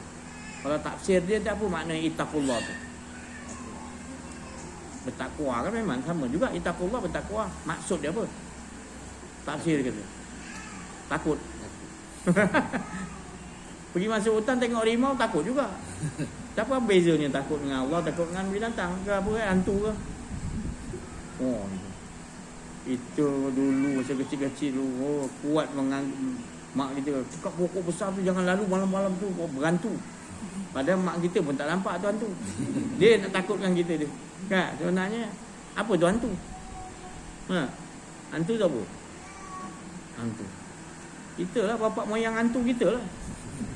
Kalau tafsir dia tak apa makna ittaqullah tu. Bertakwa kan memang sama juga. Ittaqullah bertakwa. Maksud dia apa? Tafsir kata. Takut. Pergi masuk hutan tengok rimau, takut juga. Apa bezanya takut dengan Allah, takut dengan binatang ke apa kan, hantu ke? Itu dulu masa kecil-kecil dulu, kuat mak kita. Cakap pokok besar tu jangan lalu malam-malam tu, berhantu. Padahal mak kita pun tak nampak tu hantu. Dia nak takutkan kita dia. Kan? Sebenarnya apa tu hantu? Hantu tu apa? Hantu. Itulah bapak moyang hantu kita lah.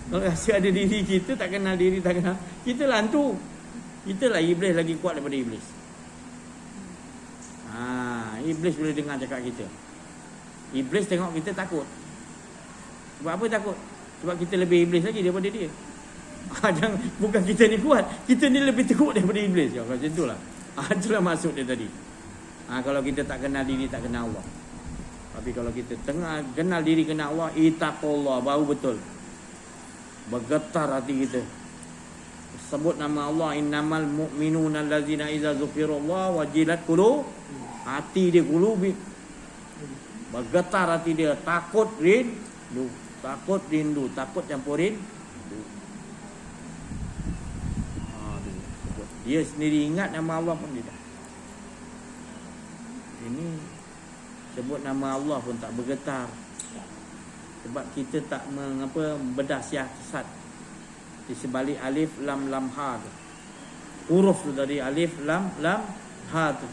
Kalau rasa ada diri kita, tak kenal diri, tak kenal, kita lah hantu. Kita lah iblis lagi kuat daripada iblis. Iblis boleh dengar cakap kita. Iblis tengok kita takut. Sebab apa takut? Sebab kita lebih iblis lagi daripada dia. Jangan, bukan kita ni kuat, kita ni lebih teruk daripada iblis. Macam itulah. Itulah maksud dia tadi. Kalau kita tak kenal diri, tak kenal Allah. Tapi kalau kita kenal diri, kenal Allah, ittaqullah, baru betul. Bergetar hati kita. Sebut nama Allah, innamal mu'minuna allazina idza dzukirallah wajilat qulub. Hati dia qulubi. Bergetar hati dia, takut rindu, takut campur rindu. Dia sendiri ingat nama Allah pun tidak. Ini sebut nama Allah pun tak bergetar. Sebab kita tak bedah siasat di sebalik alif lam lam ha tu. Huruf tu tadi alif lam ha tu.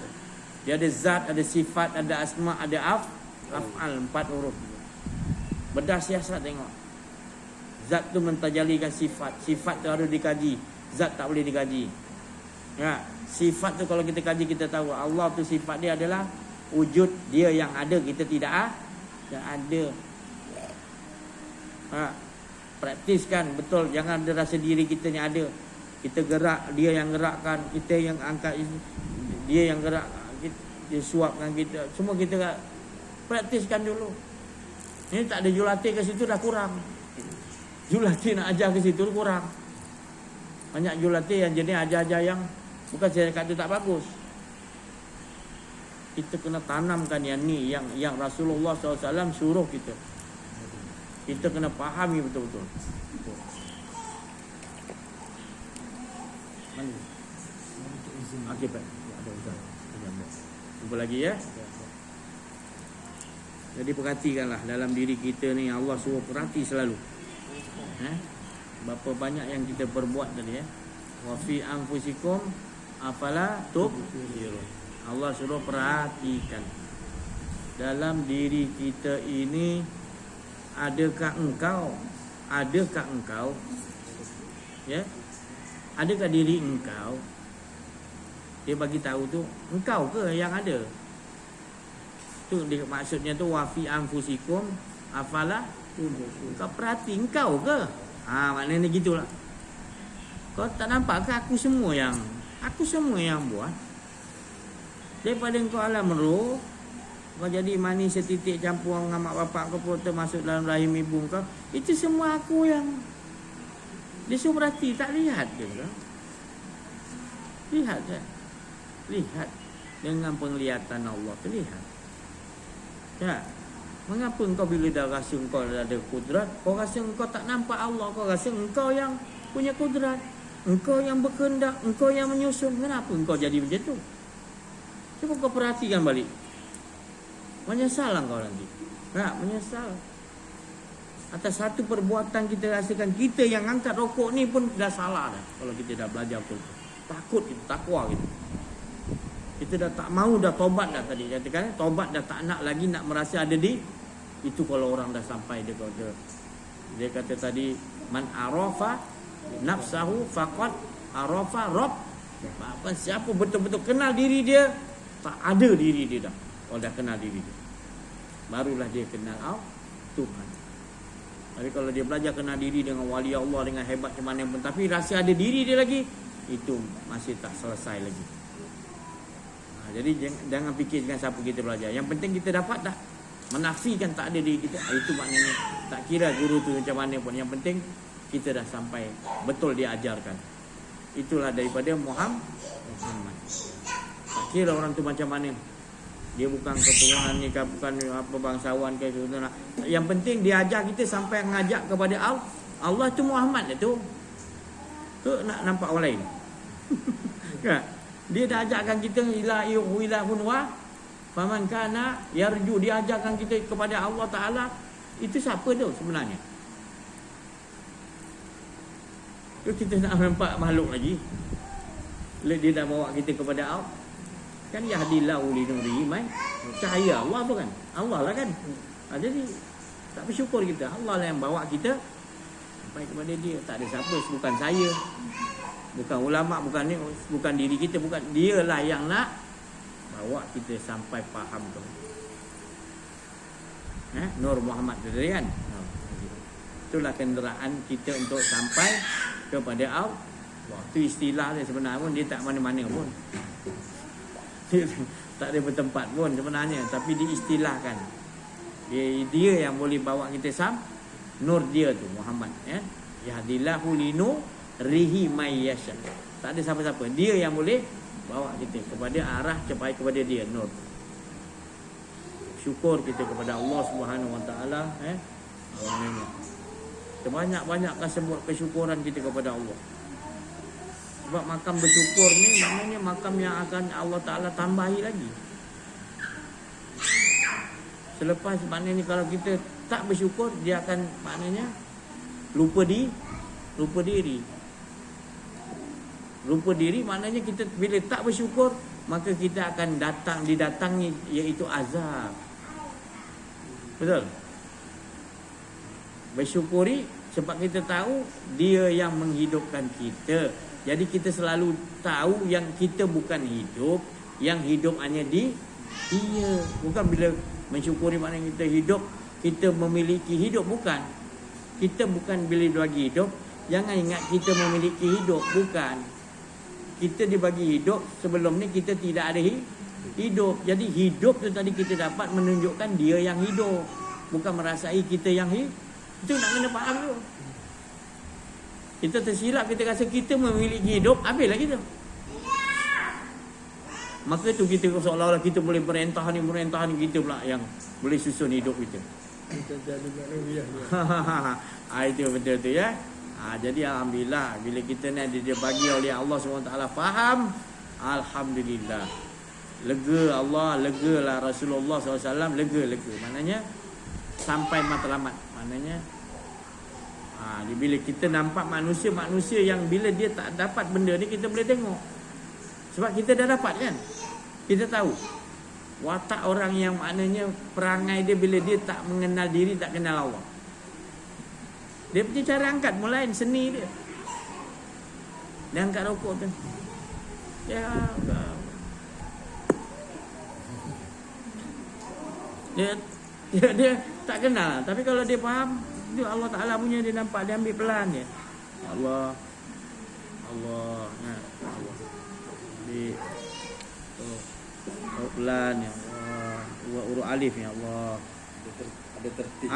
Dia ada zat, ada sifat, ada asma, ada af'al, 4 huruf. Bedah siasat tengok. Zat tu mentajalikan sifat. Sifat tu harus dikaji. Zat tak boleh dikaji. Ya, sifat tu kalau kita kaji, kita tahu Allah tu sifat dia adalah wujud dia yang ada, kita tidak ada. Praktiskan betul, jangan ada rasa diri kita ni ada. Kita gerak, dia yang gerakkan, kita yang angkat, dia yang gerak, dia suapkan kita. Semua kita praktiskan dulu. Ini tak ada jurulatih ke situ dah kurang. Jurulatih nak ajar ke situ kurang. Banyak jurulatih yang jenis ajar-ajar yang bukan saya kata tak bagus. Kita kena tanamkan yang ni, yang Rasulullah SAW suruh kita. Kita kena fahami betul-betul. Mana? Okey, Pak. Ada ustaz. Jumpa lagi ya. Jadi perhatikanlah dalam diri kita ni, Allah suruh perhati selalu. Berapa banyak yang kita perbuat tadi ya. Wa fi anfusikum afala tubsirun. Allah suruh perhatikan dalam diri kita ini, adakah engkau ya, adakah diri engkau? Dia bagi tahu tu engkau ke yang ada tu, maksudnya tu wa fi anfusikum afala kau perhati engkau ke, maknanya gitulah. Kau tak nampak ke aku semua yang buat. Daripada engkau alam roh, kau jadi mani setitik campur dengan mak bapak kau pun termasuk dalam rahim ibu kau. Itu semua aku yang dia suruh berarti tak lihat ke? Lihat kan? Lihat dengan penglihatan Allah tu, lihat. Ya. Mengapa engkau bila dah rasa engkau ada kudrat, kau rasa engkau tak nampak Allah, kau rasa engkau yang punya kudrat, engkau yang berkehendak, engkau yang menyusun. Kenapa engkau jadi macam tu? Cuba kau perhatikan balik. Menyesal kau nanti. Menyesal. Atas satu perbuatan kita rasakan kita yang angkat rokok ni pun dah salah dah. Kalau kita dah belajar pun takut kita, takwa kita. Kita dah tak mau dah tobat dah tadi. Katakan tobat dah tak nak lagi nak merasa ada di. Itu kalau orang dah sampai dia kata tadi man arafa nafsahu faqad arafa rabb. Siapa betul-betul kenal diri dia, tak ada diri dia dah. Kalau dah kenal diri dia, barulah dia kenal Tuhan. Tapi kalau dia belajar kenal diri dengan wali Allah, dengan hebat macam mana pun, tapi rasa ada diri dia lagi, itu masih tak selesai lagi. Jadi jangan fikir dengan siapa kita belajar. Yang penting kita dapat dah menafikan tak ada diri kita. Itu maknanya tak kira guru tu macam mana pun, yang penting kita dah sampai betul dia ajarkan. Itulah daripada Muhammad. Tak kira orang tu macam mana, dia bukan keturunan ni, bukan apa bangsawan ke itu. Yang penting dia ajar kita sampai ngajak kepada Allah. Allah tu Muhammad tu. Tu nak nampak orang lain. Kan? Dia dah ajarkan kita ila ilahun wa faman kana yarju. Dia ajarkan kita kepada Allah Taala. Itu siapa tu sebenarnya? Tu kita nak nampak makhluk lagi. Dia dah bawa kita kepada Allah. Kan yahdillahu li nurihi man cahaya Allah tu kan. Allah lah kan. Jadi tak bersyukur kita. Allah lah yang bawa kita sampai kepada dia. Tak ada siapa, bukan saya, bukan ulama, bukan ni, bukan diri kita, bukan. Dia lah yang nak bawa kita sampai faham tu. Nur Muhammad tu kan. Itulah kenderaan kita untuk sampai kepada Allah. Waktu istilah dia sebenarnya pun dia tak mana-mana pun. Tak ada bertempat pun sebenarnya, tapi diistilahkan. Dia yang boleh bawa kita nur dia tu Muhammad, ya. Yahdillahu linurihi may yasha. Tak ada siapa-siapa, dia yang boleh bawa kita kepada arah capai kepada dia, nur. Syukur kita kepada Allah Subhanahu Wa Taala, amin. Sebanyak-banyakkan sebut kesyukuran kita kepada Allah. Sebab makam bersyukur ni maknanya makam yang akan Allah Ta'ala tambahi lagi. Selepas maknanya kalau kita tak bersyukur, dia akan maknanya lupa diri. Lupa diri maknanya kita bila tak bersyukur, maka kita akan didatangi iaitu azab. Betul? Bersyukuri sebab kita tahu dia yang menghidupkan kita. Jadi kita selalu tahu yang kita bukan hidup, yang hidup hanya dia. Bukan bila mensyukuri maknanya kita hidup, kita memiliki hidup, bukan. Kita bukan bila dibagi hidup, jangan ingat kita memiliki hidup. Bukan. Kita dibagi hidup, sebelum ni kita tidak ada hidup. Jadi hidup tu tadi kita dapat menunjukkan dia yang hidup, bukan merasai kita yang hidup. Itu nak kena faham tu. Kita tersilap, kita rasa kita memiliki hidup, habislah kita. Maka tu kita seolah-olah kita boleh merentah ni, kita pula yang boleh susun hidup kita. Kita jadi manusia. Itu betul tu ya. Jadi alhamdulillah bila kita ni dia bagi oleh Allah SWT faham, alhamdulillah. Lega Allah, legalah Rasulullah SAW, lega. Maknanya sampai matlamat. Maknanya bila kita nampak manusia yang bila dia tak dapat benda ni, kita boleh tengok. Sebab kita dah dapat kan. Kita tahu watak orang yang maknanya perangai dia bila dia tak mengenal diri, tak kenal Allah. Dia punya cara angkat mulai seni dia. Dia angkat rokok tu. Dia tak kenal. Tapi kalau dia faham, dia Allah Ta'ala punya, dia nampak, dia ambil pelan je. Allah. Pelan ya Allah. Huruf alif ya Allah. Ada tertib.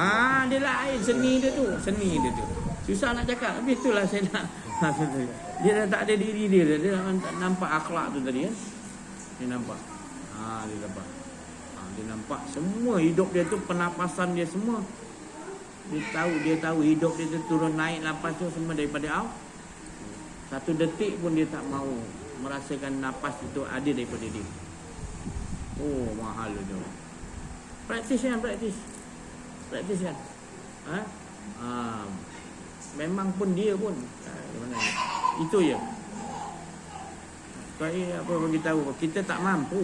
Dia lain seni dia tu. Susah nak cakap. Tapi itulah saya nak. Dia dah tak ada diri dia. Dia nampak akhlak tu tadi kan. Dia nampak. Dia nampak. Dia nampak semua hidup dia tu, pernafasan dia semua. Dia tahu hidup dia tu turun naik nafas tu semua daripada Allah. Satu detik pun dia tak mau merasakan nafas itu ada daripada dia. Oh, mahal tu. Praktis kan. Memang pun dia pun mana? Itu je. Saya apa bagi tahu, kita tak mampu.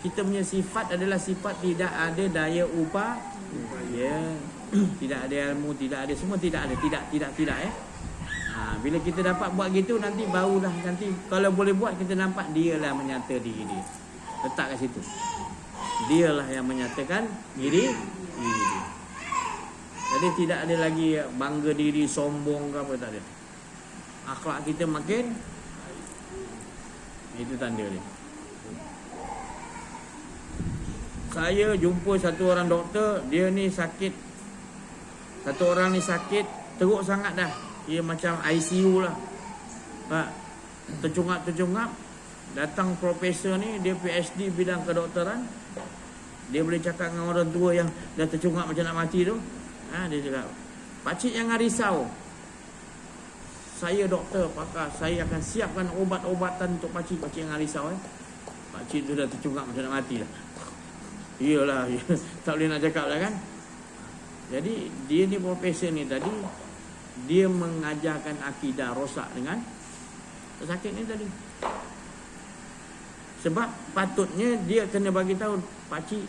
Kita punya sifat adalah sifat tidak ada daya upaya. Tidak ada ilmu, tidak ada semua, tidak ada. Tidak ya. Bila kita dapat buat gitu, nanti barulah nanti kalau boleh buat, kita nampak dialah menyata diri dia. Letak kat situ. Dialah yang menyatakan diri dia. Jadi tidak ada lagi bangga diri, sombong ke apa, tak ada. Akhlak kita makin, itu tanda dia. Saya jumpa satu orang doktor, dia ni sakit. Satu orang ni sakit teruk sangat dah. Dia macam ICU lah. Tercungap. Datang profesor ni, dia PhD bidang kedokteran. Dia boleh cakap dengan orang tua yang dah tercungap macam nak mati tu. Dia cakap, "Pakcik jangan risau. Saya doktor pakar, saya akan siapkan obat-obatan untuk pakcik. Pakcik jangan risau Pakcik tu dah tercungap macam nak mati dah." Iyalah, tak boleh nak cakap lah kan. Jadi dia ni profesor ni tadi, dia mengajarkan akidah rosak dengan pesakit ni tadi. Sebab patutnya dia kena bagi tahu, "Pakcik,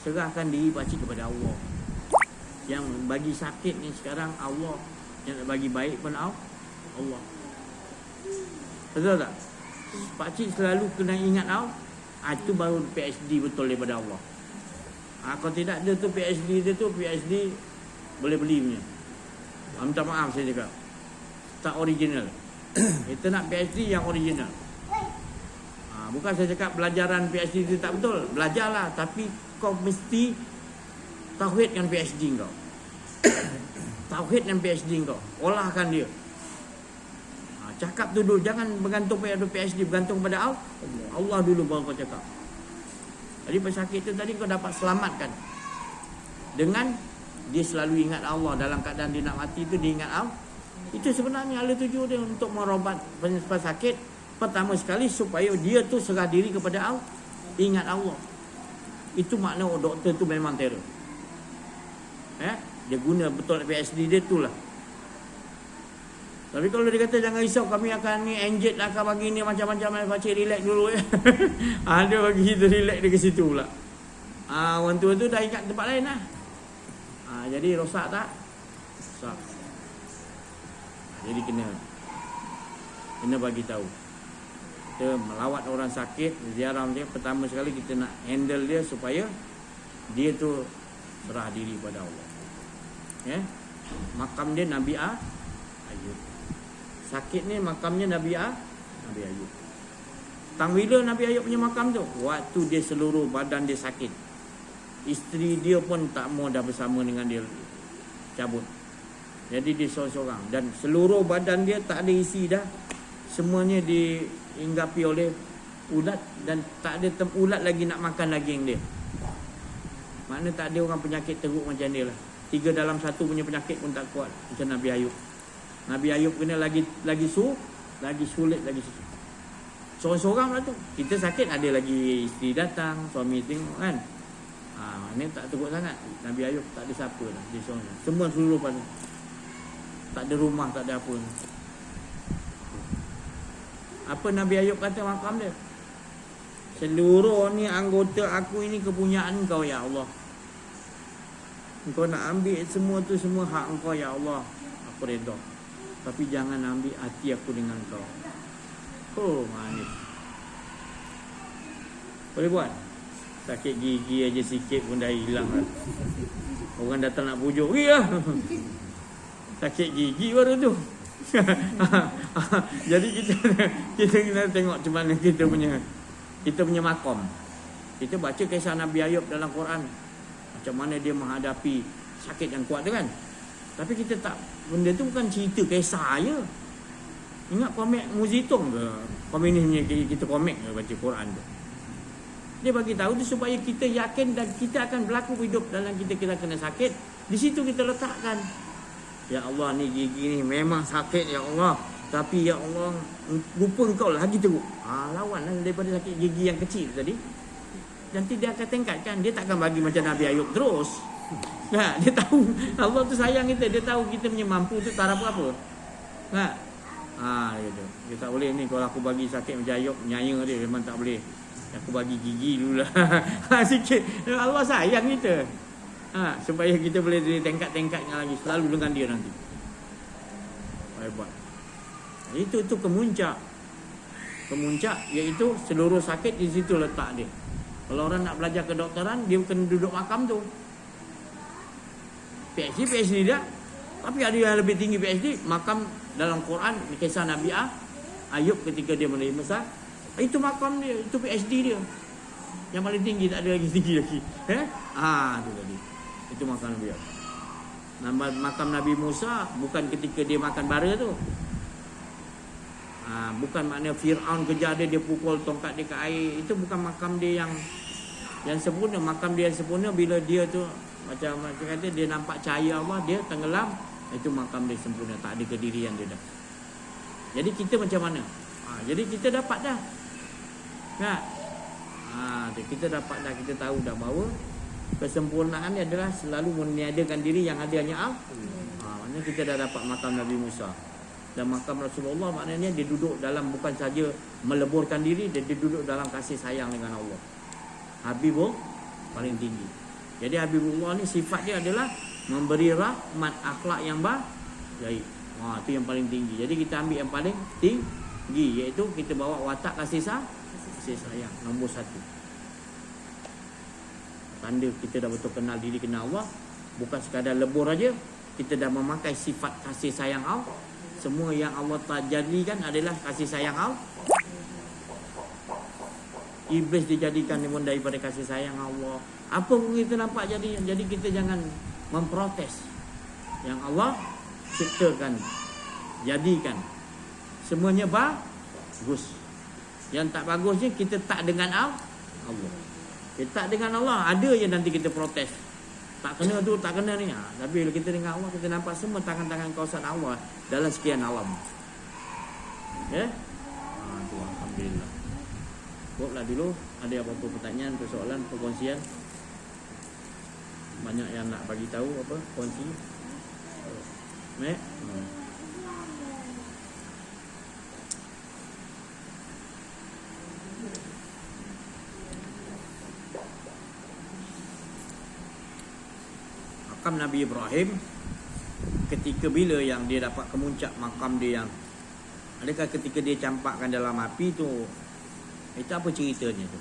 serahkan diri pakcik kepada Allah. Yang bagi sakit ni sekarang Allah, yang nak bagi baik pun Allah." Betul tak? Pakcik selalu kena ingat Allah. Itu baru PhD betul daripada Allah. Kalau tidak dia tu PhD dia tu PhD boleh beli punya. Minta maaf saya cakap, tak original. Kita nak PhD yang original. Bukan saya cakap pelajaran PhD itu tak betul. Belajarlah, tapi kau mesti tauhidkan PhD kau. Tauhidkan PhD kau. Olahkan dia. Cakap tu dulu, jangan bergantung pada PhD, bergantung pada Allah. Allah dulu baru kau cakap. Jadi pesakit tu tadi kau dapat selamatkan dengan dia selalu ingat Allah. Dalam keadaan dia nak mati tu dia ingat Allah. Itu sebenarnya ala tuju dia untuk merobat pesakit. Pertama sekali supaya dia tu serah diri kepada Allah, ingat Allah. Itu makna doktor tu memang terror. Dia guna betul PhD dia tu lah. Tapi kalau dia kata jangan risau, kami akan ni enjet akan bagi ni macam-macam, pakcik relax dulu Dia bagi kita relax dia ke situ pula. Orang tua tu dah ingat tempat lain lah. Jadi rosak tak? Rosak. Jadi kena bagi tahu. Kita melawat orang sakit, ziarah dia, pertama sekali kita nak handle dia supaya dia tu serah diri pada Allah. Ya. Makam dia Nabi Ayub. Sakit ni makamnya Nabi Ayub. Tang bila Nabi Ayub punya makam tu? Waktu dia seluruh badan dia sakit. Isteri dia pun tak mau dah bersama dengan dia, cabut. Jadi dia seorang-seorang. Dan seluruh badan dia tak ada isi dah. Semuanya dihinggapi oleh ulat. Dan tak ada ulat lagi nak makan daging dia. Maknanya tak ada orang penyakit teruk macam dia lah. 3 dalam 1 punya penyakit pun tak kuat macam Nabi Ayub. Nabi Ayub kena lagi sulit lagi. Seorang-seorang lah tu. Kita sakit ada lagi isteri datang, suami tengok kan. Ni tak teruk sangat. Nabi Ayub tak ada siapa lah. Dia seorang. Semua seluruh pada. Tak ada rumah, tak ada apa. Apa Nabi Ayub kata makam dia? Seluruh ni anggota aku ini kepunyaan kau ya Allah. Engkau nak ambil semua tu, semua hak engkau ya Allah. Aku redha. Tapi jangan ambil hati aku dengan kau. Oh manis. Boleh buat? Sakit gigi aja sikit pun dah hilang lah. Orang datang nak pujuk, ya. Sakit gigi baru tu. Jadi kita kena tengok macam mana kita punya makom. Kita baca kisah Nabi Ayub dalam Quran. Macam mana dia menghadapi sakit yang kuat tu kan. Tapi kita tak, benda tu bukan cerita kisah je. Ingat komik Muzitong ke? Komunis kita komik ke baca Quran tu. Dia bagi tahu tu supaya kita yakin dan kita akan berlaku hidup dalam kita kena sakit. Di situ kita letakkan. Ya Allah, ni gigi ni memang sakit ya Allah. Tapi ya Allah, rupa engkau lagi teruk. Lawan lah daripada sakit gigi yang kecil tadi. Nanti dia akan tingkatkan. Dia takkan bagi macam Nabi Ayub terus. Dia tahu Allah tu sayang kita. Dia tahu kita punya mampu tu taraf apa. Gitu. Dia tak boleh ni kalau aku bagi sakit macam Ayub, nyaya dia memang tak boleh. Aku bagi gigi dulu lah. Sikit. Allah sayang kita. Supaya kita boleh tingkat-tingkatnya lagi. Selalu dengan dia nanti. Hebat. Itu kemuncak. Kemuncak iaitu seluruh sakit di situ letak dia. Kalau orang nak belajar kedokteran, dia kena duduk makam tu. PhD dah. Tapi ada yang lebih tinggi PhD. Makam dalam Quran, kisah Nabi Ayub ketika dia menerima sakit. Itu makam dia, itu PhD dia. Yang paling tinggi, tak ada lagi tinggi lagi. Itu tadi. Itu makam Nabi Ayub. Makam Nabi Musa bukan ketika dia makan bara tu. Bukan makna Fir'aun kejar dia pukul tongkat dia ke air. Itu bukan makam dia yang sempurna. Makam dia yang sempurna bila dia tu macam kata dia nampak cahaya Allah, dia tenggelam. Itu makam dia sempurna, tak ada kedirian dia dah. Jadi kita macam mana? Jadi kita dapat dah. Kita dapat dah, kita tahu dah bahawa kesempurnaan ni adalah selalu meniadakan diri yang ada hanya Allah. Maknanya kita dah dapat makam Nabi Musa. Dan makam Rasulullah maknanya dia duduk dalam bukan saja meleburkan diri, dia duduk dalam kasih sayang dengan Allah. Habibullah paling tinggi. Jadi Habibullah ni sifat dia adalah memberi rahmat, akhlak yang baik. Itu yang paling tinggi. Jadi kita ambil yang paling tinggi, iaitu kita bawa watak kasih sayang nombor 1. Tanda kita dah betul kenal diri, kenal Allah. Bukan sekadar lebur aja, kita dah memakai sifat kasih sayang Allah. Semua yang Allah jadikan adalah kasih sayang Allah. Iblis dijadikan pun daripada kasih sayang Allah. Apa pun kita nampak jadi kita jangan memprotes yang Allah ciptakan, jadikan. Semuanya bagus. Yang tak bagusnya kita tak dengan Allah. Kita tak dengan Allah, ada je nanti kita protes. Tak kena tu, tak kena ni. Tapi bila kita dengan Allah, kita nampak semua tangan-tangan kawasan Allah dalam sekian alam. Ya? Tu alhamdulillah. Buatlah dulu. Ada apa-apa pertanyaan, persoalan, perkongsian? Banyak yang nak bagi tahu apa? Kongsi. Makam Nabi Ibrahim ketika bila yang dia dapat kemuncak makam dia yang, adakah ketika dia campakkan dalam api tu, itu apa ceritanya tu?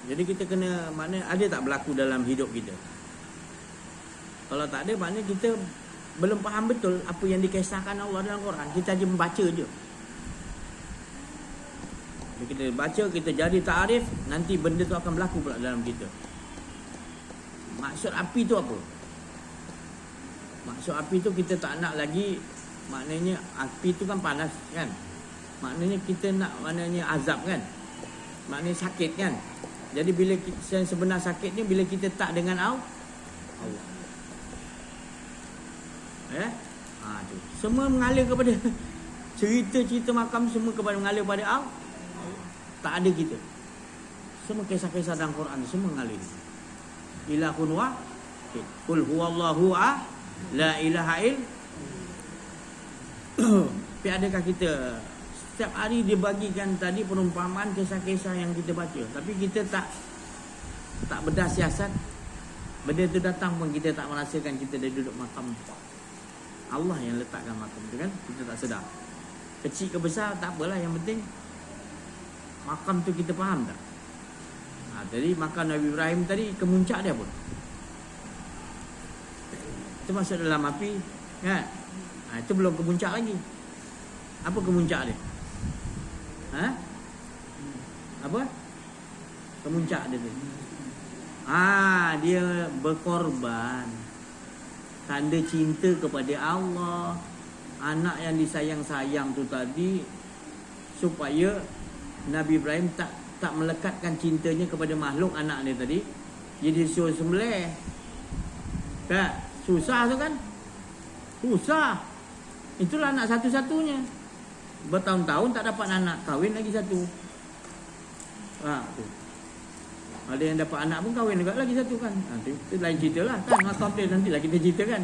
Jadi kita kena, makna ada tak berlaku dalam hidup kita? Kalau tak ada, maknanya kita belum faham betul apa yang dikisahkan Allah dalam Quran. Kita hanya membaca je. Bila kita baca, kita jadi ta'arif, nanti benda tu akan berlaku pula dalam kita. Maksud api tu apa? Maksud api tu kita tak nak lagi. Maknanya api tu kan panas kan. Maknanya kita nak maknanya azab kan. Maknanya sakit kan. Jadi bila sebenar sakit ni bila kita tak dengan Allah. Tu. Semua mengalir kepada cerita-cerita makam semua kepada mengalir pada Allah. Tak ada kita. Semua kisah-kisah dalam Quran semua mengalir. Ilahun wahid. Qul huwallahu ahad. La ilaha il. Tapi adakah kita setiap hari dibagikan tadi perumpamaan kisah-kisah yang kita baca, tapi kita tak bedah siasat. Benda tu datang pun kita tak merasakan kita dah duduk makam. Allah yang letakkan makam tu kan. Kita tak sedar. Kecil ke besar tak apalah, yang penting makam tu kita faham tak? Jadi makam Nabi Ibrahim tadi kemuncak dia apa? Itu masuk dalam api kan? Itu belum kemuncak lagi. Apa kemuncak dia? Apa? Kemuncak dia tu. Dia berkorban. Tanda cinta kepada Allah. Anak yang disayang-sayang tu tadi, supaya Nabi Ibrahim tak melekatkan cintanya kepada makhluk anak dia tadi. Jadi suruh sembelih. Tak? Susah tu kan? Susah. Itulah anak satu-satunya. Bertahun-tahun tak dapat anak, kahwin lagi satu. Tu. Ada yang dapat anak pun kahwin juga lagi satu kan. Itu lain cerita lah kan. Makam dia nantilah kita cerita kan.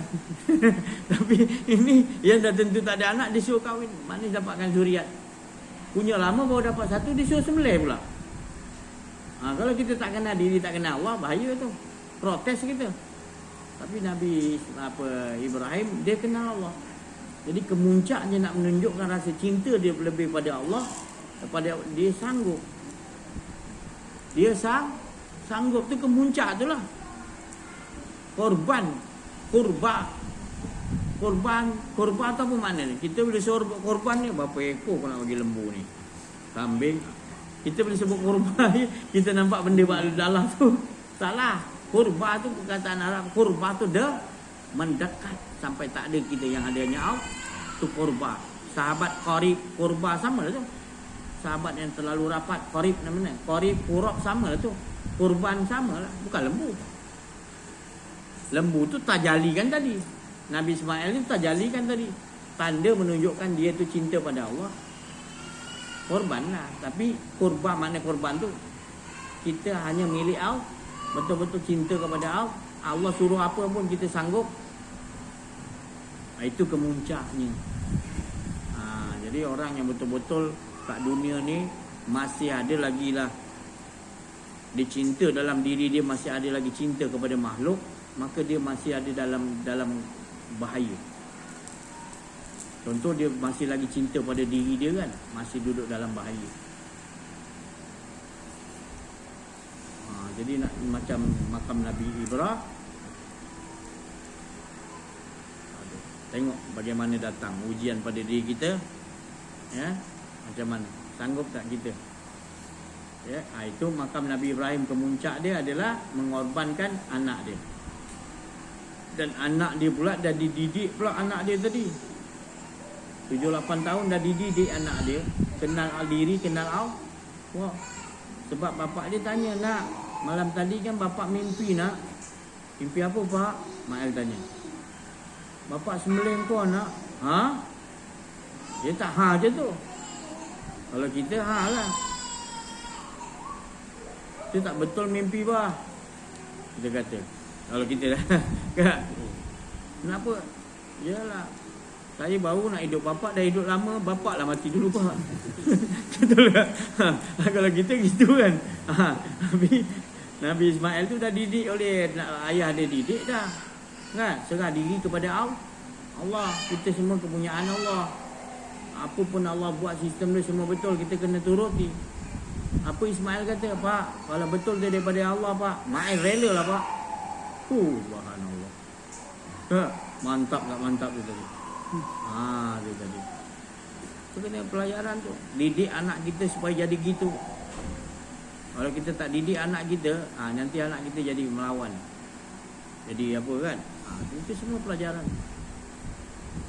Tapi ini yang dah tentu tak ada anak, dia suruh kahwin. Maknanya dapatkan zuriat. Punya lama baru dapat satu, dia suruh sembelih pula. Kalau kita tak kenal diri, tak kenal Allah, bahaya tu. Protes kita. Tapi Nabi Ibrahim, dia kenal Allah. Jadi kemuncaknya nak menunjukkan rasa cinta dia lebih pada Allah, kepada dia sanggup. Dia sanggup tu kemuncak tu lah. Korban tu apa makna ni? Kita boleh suruh korban ni, berapa ekor kau nak bagi lembu ni? Kambing. Kita boleh sebut korban, kita nampak benda dalam tu. Salah. Kurba tu perkataan Arab. Kurba tu dah mendekat sampai tak ada kita yang adanya tu kurba. Sahabat qarib, kurba sama lah tu. Sahabat yang terlalu rapat, qarib namanya. Qarib, qurab sama lah tu. Kurban sama lah, bukan lembu. Lembu tu tajali kan tadi. Nabi Ismail tu tajali kan tadi. Tanda menunjukkan dia tu cinta pada Allah. Korban lah. Tapi kurba, makna korban tu kita hanya milik Allah. Betul-betul cinta kepada Allah. Allah suruh apa pun kita sanggup. Itu kemuncaknya. Jadi orang yang betul-betul kat dunia ni masih ada lagi lah dia cinta dalam diri dia, masih ada lagi cinta kepada makhluk, maka dia masih ada dalam bahaya. Contoh dia masih lagi cinta pada diri dia kan, masih duduk dalam bahaya. Jadi nak macam makam Nabi Ibrahim. Tengok bagaimana datang ujian pada diri kita. Ya, macam mana? Sanggup tak kita? Ya, itu makam Nabi Ibrahim, kemuncak dia adalah mengorbankan anak dia. Dan anak dia pula dah dididik pula anak dia tadi. 7-8 tahun dah dididik anak dia, kenal diri, kenal Allah. Sebab bapak dia tanya, nak, malam tadi kan bapak mimpi nak. Mimpi apa pak? Mael tanya. Bapak sembelih kau nak. Dia tak je tu. Kalau kita lah. Itu tak betul mimpi bah. Kita kata. Kalau kita dah. Kenapa? Yalah. Saya baru nak hidup, bapak dah hidup lama, bapak lah mati dulu pak. Betul tak? Kalau kita gitu kan. Tapi Nabi Ismail tu dah didik oleh ayah dia, didik dah. Kan? Serah diri kepada Allah. Kita semua kepunyaan Allah. Apa pun Allah buat sistem dia semua betul, kita kena turuti. Apa Ismail kata, pak, kalau betul dia daripada Allah pak, Mail rela lah pak. Subhanallah. Mantap tak mantap tu tadi. Itu tadi. Itu kena pelajaran tu. Didik anak kita supaya jadi gitu. Kalau kita tak didik anak kita, nanti anak kita jadi melawan. Jadi apa kan? Itu semua pelajaran.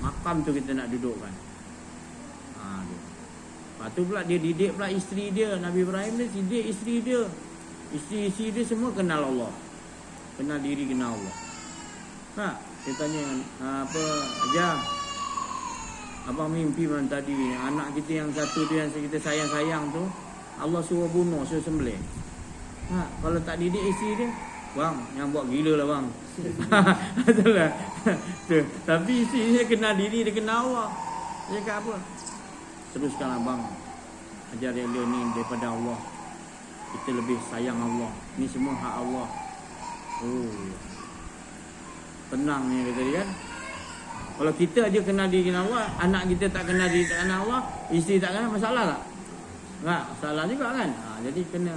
Makam tu kita nak dudukkan. Lepas tu pula dia didik pula isteri dia. Nabi Ibrahim dia didik isteri dia. Isteri dia semua kenal Allah. Kenal diri, kenal Allah. Dia tanya, apa aja? Abang mimpi mana tadi? Anak kita yang satu tu yang kita sayang-sayang tu, Allah suruh bunuh, suruh sembelih. Kalau tak didik isteri dia, bang, yang buat gila lah bang. Itulah. Tapi isteri dia kenal diri, dia kenal Allah. Dia cakap apa? Teruskan abang, ajar dia ni daripada Allah. Kita lebih sayang Allah. Ni semua hak Allah. Tenang ni kata dia kan. Kalau kita aja kenal diri kenal Allah, anak kita tak kenal diri tak kenal Allah, isteri tak kenal, masalah tak? Salah juga kan. Jadi kena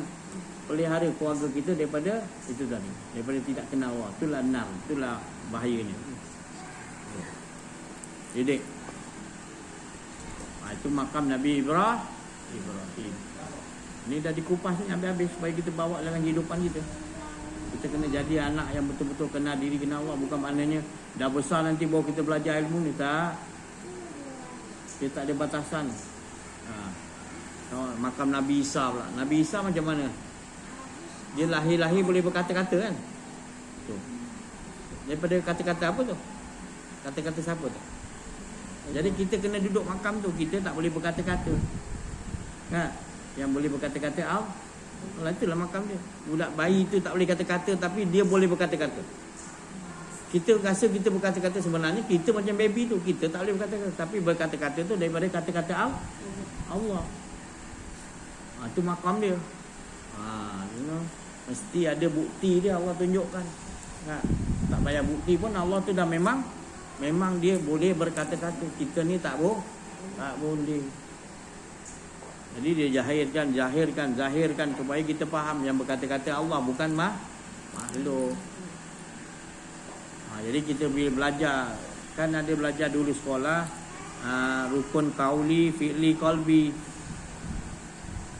pelihara keluarga kita daripada itu tadi, daripada tidak kenal Allah. Itulah nar, itulah bahayanya. Didik. Itu makam Nabi Ibrahim. Ini dah dikupas ni habis-habis supaya kita bawa dalam kehidupan kita. Kita kena jadi anak yang betul-betul kenal diri, kenal Allah. Bukan maknanya dah besar nanti baru kita belajar ilmu ni. Tak. Dia tak ada batasan. Makam Nabi Isa pula. Nabi Isa macam mana? Dia lahir-lahir boleh berkata-kata kan? Tu. Daripada kata-kata apa tu? Kata-kata siapa tu? Jadi kita kena duduk makam tu. Kita tak boleh berkata-kata. Yang boleh berkata-kata itulah makam dia. Budak bayi tu tak boleh kata-kata, tapi dia boleh berkata-kata. Kita rasa kita berkata-kata, sebenarnya kita macam baby tu. Kita tak boleh berkata-kata, tapi berkata-kata tu daripada kata-kata Allah. Itu makam dia. Mesti ada bukti dia, Allah tunjukkan. Tak payah bukti pun, Allah tu dah memang dia boleh berkata-kata. Kita ni tak boleh. Jadi dia zahirkan supaya kita faham yang berkata-kata Allah, bukan makhluk. Jadi kita bila belajar, kan ada belajar dulu sekolah, rukun qauli, fi'li, qalbi.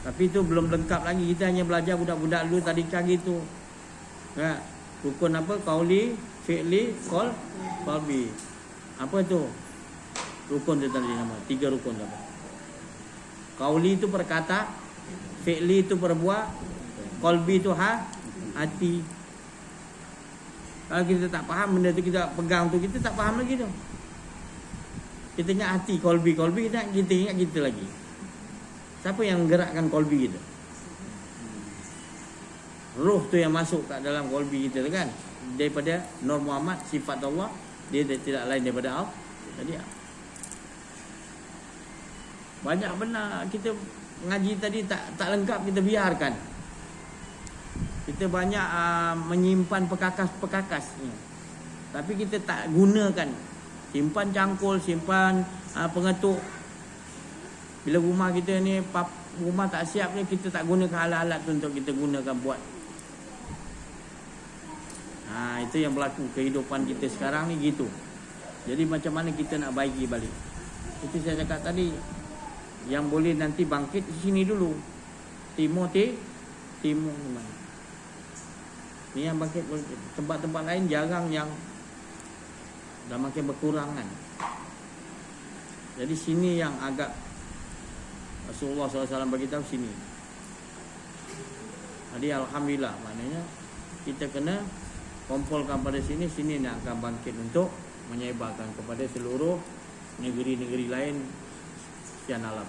Tapi itu belum lengkap lagi. Kita hanya belajar budak-budak dulu tadika gitu. Rukun apa? Qauli, fi'li, qalbi. Apa tu? Rukun tu tadi nama. 3 rukun tu apa? Qauli itu perkata, fi'li itu perbuat, qalbi itu hati. Kalau kita tak faham benda tu, kita pegang tu, kita tak faham lagi tu. Kita ingat hati, qalbi kita ingat kita lagi. Siapa yang menggerakkan qalbi kita? Ruh tu yang masuk kat dalam qalbi kita tu kan. Daripada Nur Muhammad, sifat Allah, dia tidak lain daripada Allah. Jadi banyak benar kita ngaji tadi tak lengkap, kita biarkan. Kita banyak menyimpan perkakas-perkakas, tapi kita tak gunakan. Simpan cangkul, simpan pengetuk. Bila rumah kita ni, rumah tak siap ni, kita tak gunakan alat-alat tu untuk kita gunakan buat. Itu yang berlaku kehidupan kita sekarang ni gitu. Jadi macam mana kita nak baiki balik? Itu saya cakap tadi. Yang boleh nanti bangkit di sini dulu. Timur ni mana? Ni yang bangkit. Tempat-tempat lain jarang, yang dah makin berkurangan. Jadi sini yang agak Rasulullah SAW beritahu sini. Jadi alhamdulillah, maknanya kita kena kumpulkan pada sini nak akan bangkit untuk menyebarkan kepada seluruh negeri-negeri lain sekian alam.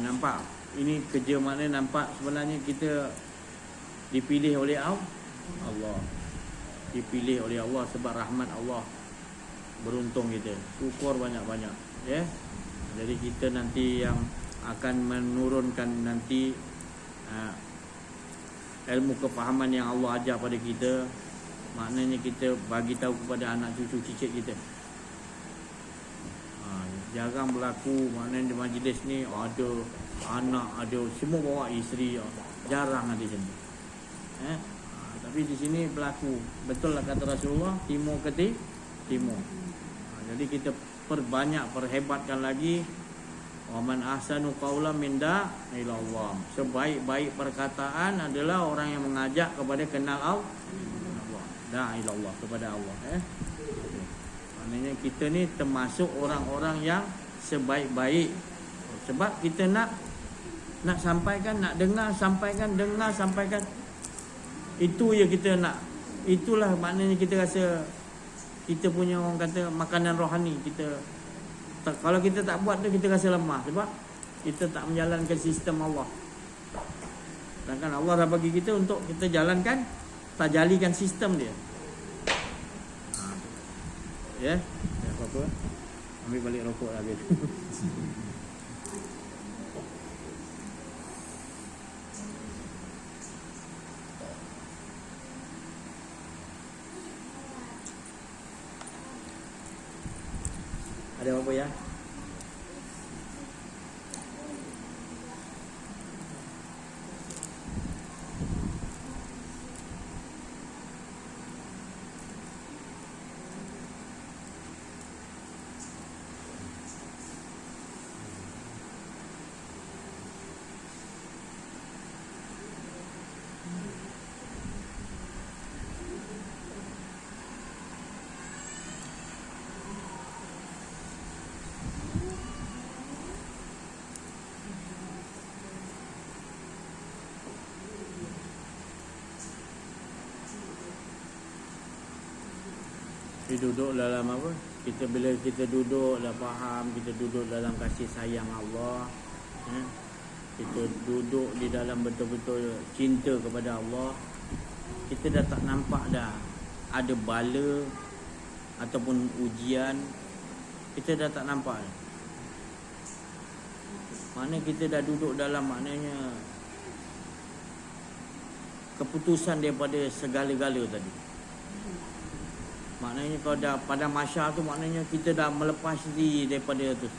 Nampak ini kerja mana, nampak sebenarnya kita dipilih oleh Allah. Dipilih oleh Allah sebab rahmat Allah. Beruntung kita. Syukur banyak-banyak, Jadi kita nanti yang akan menurunkan nanti ilmu kefahaman yang Allah ajar pada kita, maknanya kita bagi tahu kepada anak cucu cicit kita. Jarang berlaku, maknanya di majlis ni ada anak, ada semua bawa isteri, jarang ada macam tu. Tapi di sini berlaku. Betul lah kata Rasulullah, timur ke timur. Jadi kita perhebatkan lagi. Wa man ahsanu qawlan min ila Allah. Sebaik-baik perkataan adalah orang yang mengajak kepada kenal Allah. Ila Allah, kepada Allah. Maknanya kita ni termasuk orang-orang yang sebaik-baik. Sebab kita nak sampaikan, nak dengar, sampaikan. Itu je kita nak. Itulah maknanya kita rasa kita punya, orang kata, makanan rohani. Kalau kita tak buat tu, kita rasa lemah. Sebab kita tak menjalankan sistem Allah. Sedangkan Allah dah bagi kita untuk kita jalankan, tajalikan sistem dia. Ya, apa-apa. Ambil balik rokok lagi. Ada apa ya? Kita duduk dalam apa? Bila kita duduk dah faham, kita duduk dalam kasih sayang Allah, kita duduk di dalam betul-betul cinta kepada Allah, kita dah tak nampak dah ada bala ataupun ujian. Kita dah tak nampak dah. Mana kita dah duduk dalam, maknanya keputusan daripada segala-gala tadi. Maknanya kalau dah pada mahsyar tu, maknanya kita dah melepas diri daripada tu.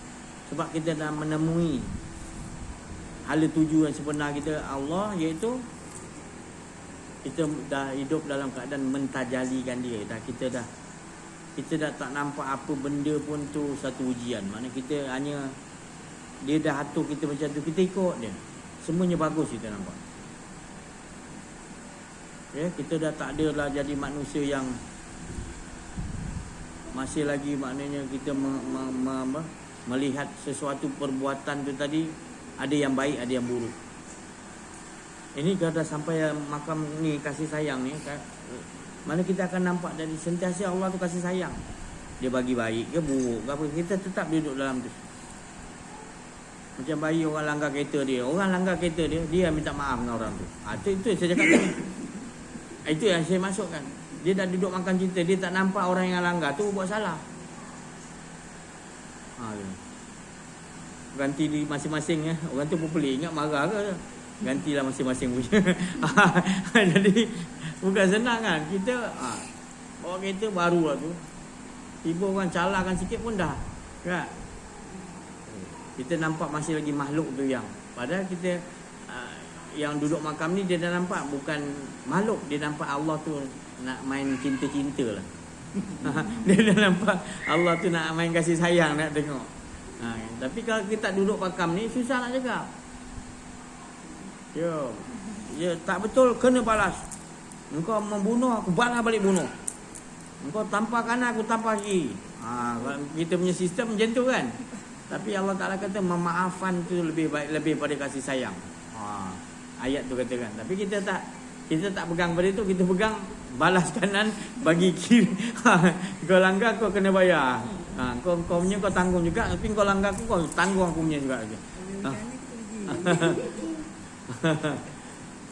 Sebab kita dah menemui hala tujuan sebenar kita, Allah, iaitu kita dah hidup dalam keadaan mentajalikan dia. Kita dah tak nampak apa benda pun tu satu ujian. Maknanya kita hanya, dia dah atur kita macam tu, kita ikut dia. Semuanya bagus kita nampak. Ya, kita dah tak adalah jadi manusia yang masih lagi, maknanya kita melihat sesuatu perbuatan tu tadi, ada yang baik, ada yang buruk. Ini kalau dah sampai makam ni, kasih sayang ni, mana kita akan nampak dari sentiasa Allah tu kasih sayang. Dia bagi baik ke buruk ke apa, kita tetap duduk dalam tu. Macam bayi orang langgar kereta dia, dia minta maaf dengan orang tu. Itu saya cakap tadi. Itu yang saya masukkan. Dia dah duduk makan cinta, dia tak nampak orang yang langgar tu buat salah. Ganti di masing-masing ya. Orang tu pun pelik, ingat marah ke? Gantilah masing-masing punya. Jadi bukan senang kan. Kita bawa kereta baru lah tu, tiba orang calahkan sikit pun dah kan? Kita nampak masih lagi makhluk tu yang, padahal kita yang duduk makam ni, dia dah nampak bukan makhluk. Dia nampak Allah tu nak main cinta-cinta lah. Dia dah nampak Allah tu nak main kasih sayang, nak tengok. Tapi kalau kita duduk makam ni, susah nak cakap. Ya, tak betul, kena balas. Engkau membunuh, aku balas balik bunuh. Engkau tampar kanan, aku tampar kiri. Kita punya sistem macam tu kan. Tapi Allah Ta'ala kata memaafkan tu lebih baik, lebih pada kasih sayang. Ayat tu katakan. Tapi kita tak pegang pada itu. Kita pegang balas kanan, bagi kiri. Kau langgar, kau kena bayar. Kau punya kau tanggung juga. Tapi kau langgar aku, kau tanggung aku punya juga.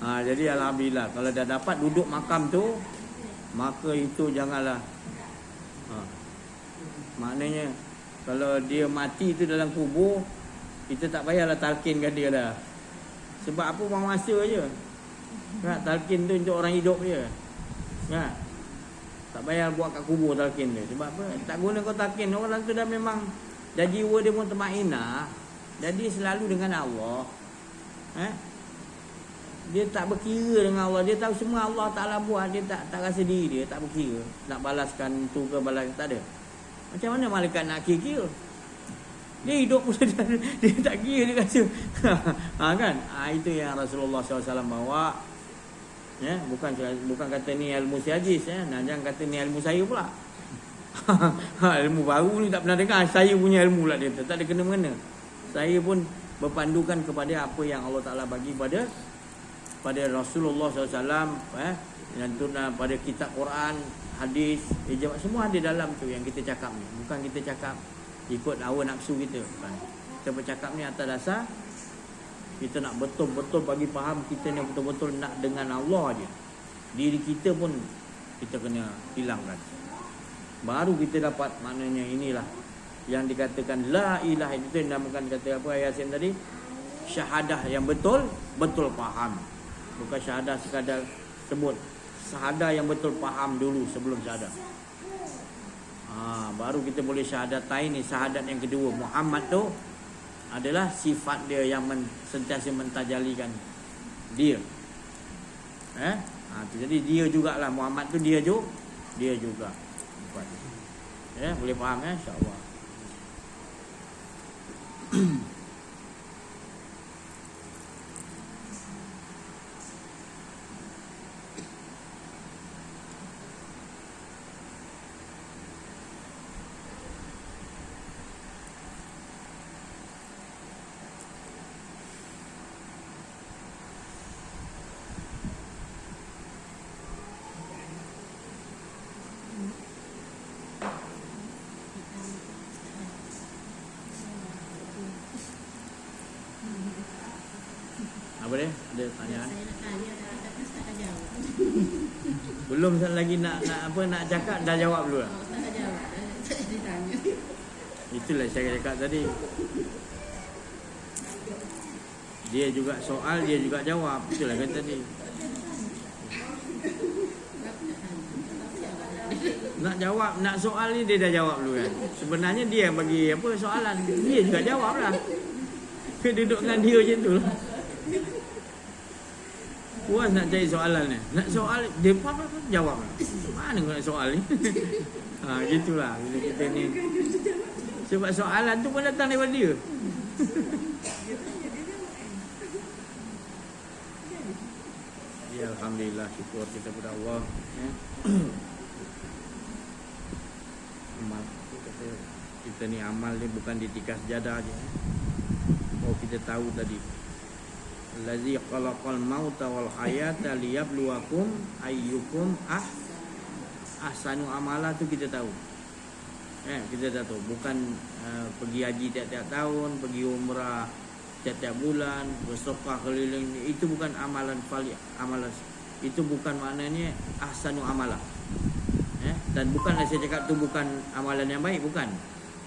Jadi alhamdulillah, kalau dah dapat duduk makam tu, maka itu janganlah. Maknanya kalau dia mati tu dalam kubur, kita tak payahlah talkinkan dia dah. Sebab apa, buang masa je. Talkin tu untuk orang hidup je. Tak payah buat kat kubur talkin dia. Sebab apa? Tak guna kau talkin. Orang tu dah memang, dah jiwa dia pun termainah. Jadi selalu dengan Allah. Dia tak berkira dengan Allah. Dia tahu semua Allah Ta'ala buat. Dia tak rasa diri dia. Tak berkira. Nak balaskan tu ke balaskan. Tak ada. Macam mana malaikat nak kira? Dia hidup pun dia tak kira. Dia rasa. Kan? Itu yang Rasulullah SAW bawa. Ya, bukan kata ni ilmu si Aziz. Nah, jangan kata ni ilmu saya pula. Ilmu baru ni tak pernah dengar. Saya punya ilmu lah dia. Tak ada kena-mengena. Saya pun berpandukan kepada apa yang Allah Ta'ala bagi pada Rasulullah SAW, yang tu pada kitab Quran, hadis, ijma, semua ada dalam tu yang kita cakap ni. Bukan kita cakap ikut hawa nafsu kita, bukan. Kita bercakap ni atas dasar kita nak betul-betul bagi faham, kita ni betul-betul nak dengan Allah je. Diri kita pun kita kena hilangkan. Baru kita dapat maknanya. Inilah yang dikatakan la ilaha, itu yang dinamakan kata apa Yasin tadi, syahadah yang betul faham. Bukan syahadah sekadar sebut. Syahadah yang betul faham dulu sebelum syahadah. Baru kita boleh syahadatain ni. Syahadat yang kedua, Muhammad tu adalah sifat dia yang sentiasa mentajalikan dia. Jadi dia jugalah Muhammad tu, dia juga. Boleh faham insya-Allah. Apa dia? Ada pertanyaan? Saya nak tanya tapi Ustaz dah jawab. Belum lagi nak cakap, dah jawab dulu lah. Ustaz dah jawab. Saya ditanya. Itulah saya cakap tadi. Dia juga soal, dia juga jawab. Itulah kan tadi. Nak jawab, nak soal ni dia dah jawab dulu kan. Sebenarnya dia yang bagi apa soalan, dia juga jawab lah. Duduk dengan dia macam tu lah. Puas nak cari soalan ni. Nak soal, dia pun jawab lah. Mana kau nak soal ni? Gitulah bila kita ni. Sebab soalan tu pun datang daripada dia. Ya, alhamdulillah, syukur kita kepada Allah. Amal kita ni, amal ni bukan ditikas jadah je. Oh, kita tahu tadi. Allazi khalaqal mauta wal hayata liyabluwakum ayyukum ahsanu amala, tu kita tahu. Kita dah tahu. Bukan pergi haji tiap-tiap tahun, pergi umrah tiap-tiap bulan, bersedekah keliling, itu bukan amalan amalan. Itu bukan maknanya ahsanu amala. Dan bukanlah saya cakap tu bukan amalan yang baik, bukan.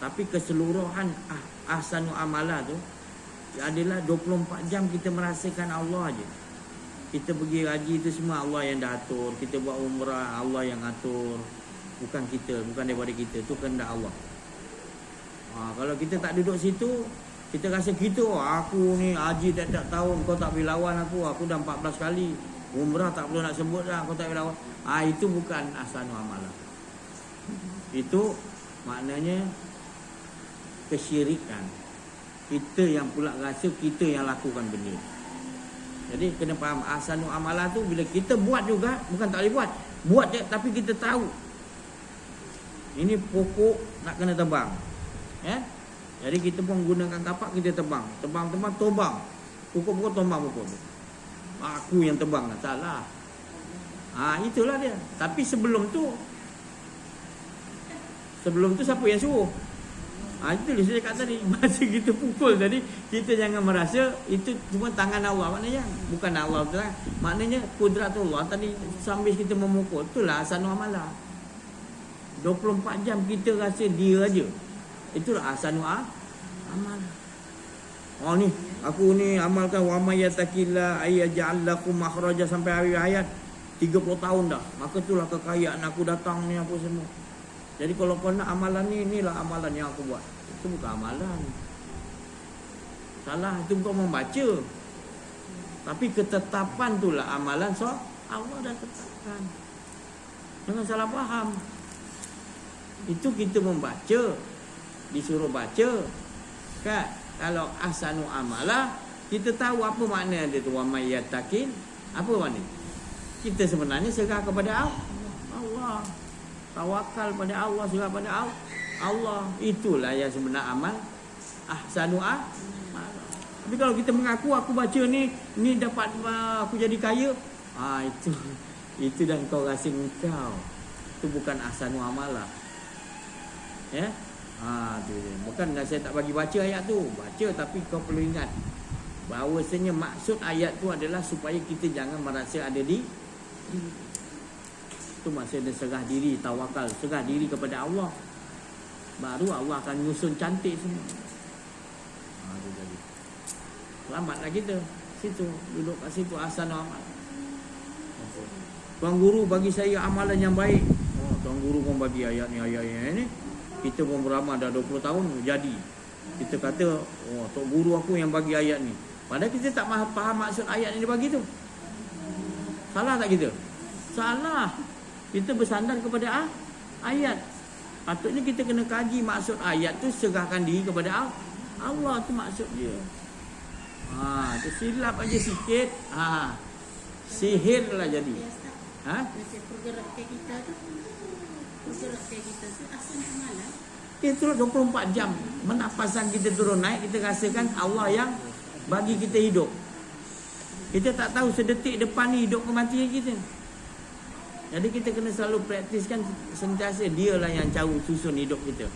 Tapi keseluruhan ahsanu amala tu adalah 24 jam kita merasakan Allah je. Kita pergi haji tu semua Allah yang dah atur. Kita buat umrah Allah yang atur. Bukan kita, bukan daripada kita. Tu kehendak Allah. Kalau kita tak duduk situ, kita rasa kita, aku ni haji tiap-tiap tahun, kau tak boleh lawan aku dah 14 kali. Umrah tak perlu nak sebut dah, kau tak boleh lawan. Itu bukan ahsanu amalah. Itu maknanya kesyirikan. Kita yang pula rasa kita yang lakukan benda. Jadi kena faham ahsanu amalah tu bila kita buat juga, bukan tak boleh buat. Buat je tapi kita tahu. Ini pokok nak kena tebang. Jadi kita pun gunakan kapak, kita tebang. Tebang, tobang. Pokok-pokok tombang pokok tu. Aku yang tebang lah, salah. Itulah dia. Tapi sebelum tu siapa yang suruh? Itu saya cakap tadi. Masa kita pukul tadi, kita jangan merasa itu cuma tangan Allah. Maknanya bukan Allah tu lah. Maknanya kudratullah tadi sambil kita memukul. Itulah ahsanu amalah. 24 jam kita rasa dia aja. Itulah ahsanu amalah. Ni aku ni amalkan wa may yattaqilla ayyaj'al lakum makhraja sampai akhir hayat 30 tahun dah. Maka itulah kekayaan aku datang ni apa semua. Jadi kalau kau nak amalan ni, inilah amalan yang aku buat. Itu bukan amalan. Salah, itu kau membaca. Tapi ketetapan itulah amalan Allah dah tetapkan. Jangan salah faham. Itu kita membaca, disuruh baca. Kan? Kalau ahsanu amalah, kita tahu apa makna dia tu, wa may yattaqin. Apa makna? Kita sebenarnya serah kepada Allah. Tawakal pada Allah, serah pada Allah. Itulah yang sebenar amal ahsanu amalah. Tapi kalau kita mengaku aku baca ni dapat aku jadi kaya, itu dah kau rasa engkau. Itu bukan ahsanu amalah. Ya? Tu dia. Bukan saya tak bagi baca ayat tu. Baca, tapi kau perlu ingat bahawasanya maksud ayat tu adalah supaya kita jangan merasa ada di itu maksudnya serah diri, tawakal, serah diri kepada Allah. Baru Allah akan nyusun cantik semua. Tu jadi. Selamatlah kita. Situ, duduk kat situ ahsanu amal. Tuan guru bagi saya amalan yang baik. Tuan guru pun bagi ayat ni. Kita pun beramal dah 20 tahun jadi. Kita kata, tok guru aku yang bagi ayat ni. Padahal kita tak faham maksud ayat yang dia bagi tu. Salah tak kita? Salah. Kita bersandar kepada ayat. Patutnya kita kena kaji maksud ayat tu, serahkan diri kepada Allah, tu maksud dia. Tersilap aja sikit, sihir lah jadi. Macam pergerakan kita tu asal amalan. Itulah 24 jam menapasan kita turun naik, kita rasakan Allah yang bagi kita hidup. Kita tak tahu sedetik depan ni hidup kematian kita. Jadi kita kena selalu praktiskan sentiasa, dialah yang cara susun hidup kita.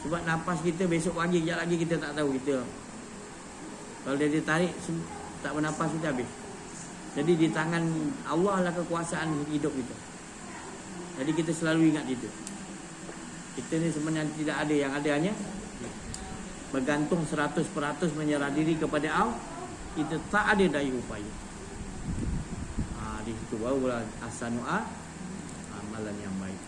Sebab nafas kita besok pagi sekejap lagi kita tak tahu kita. Kalau dia tarik tak bernafas kita habis. Jadi di tangan Allah lah kekuasaan hidup kita. Jadi kita selalu ingat itu. Kita ni sebenarnya tidak ada, yang ada hanya bergantung 100% menyerah diri kepada Allah. Kita tak ada daya upaya. Di situ barulah ahsanu amalan yang baik.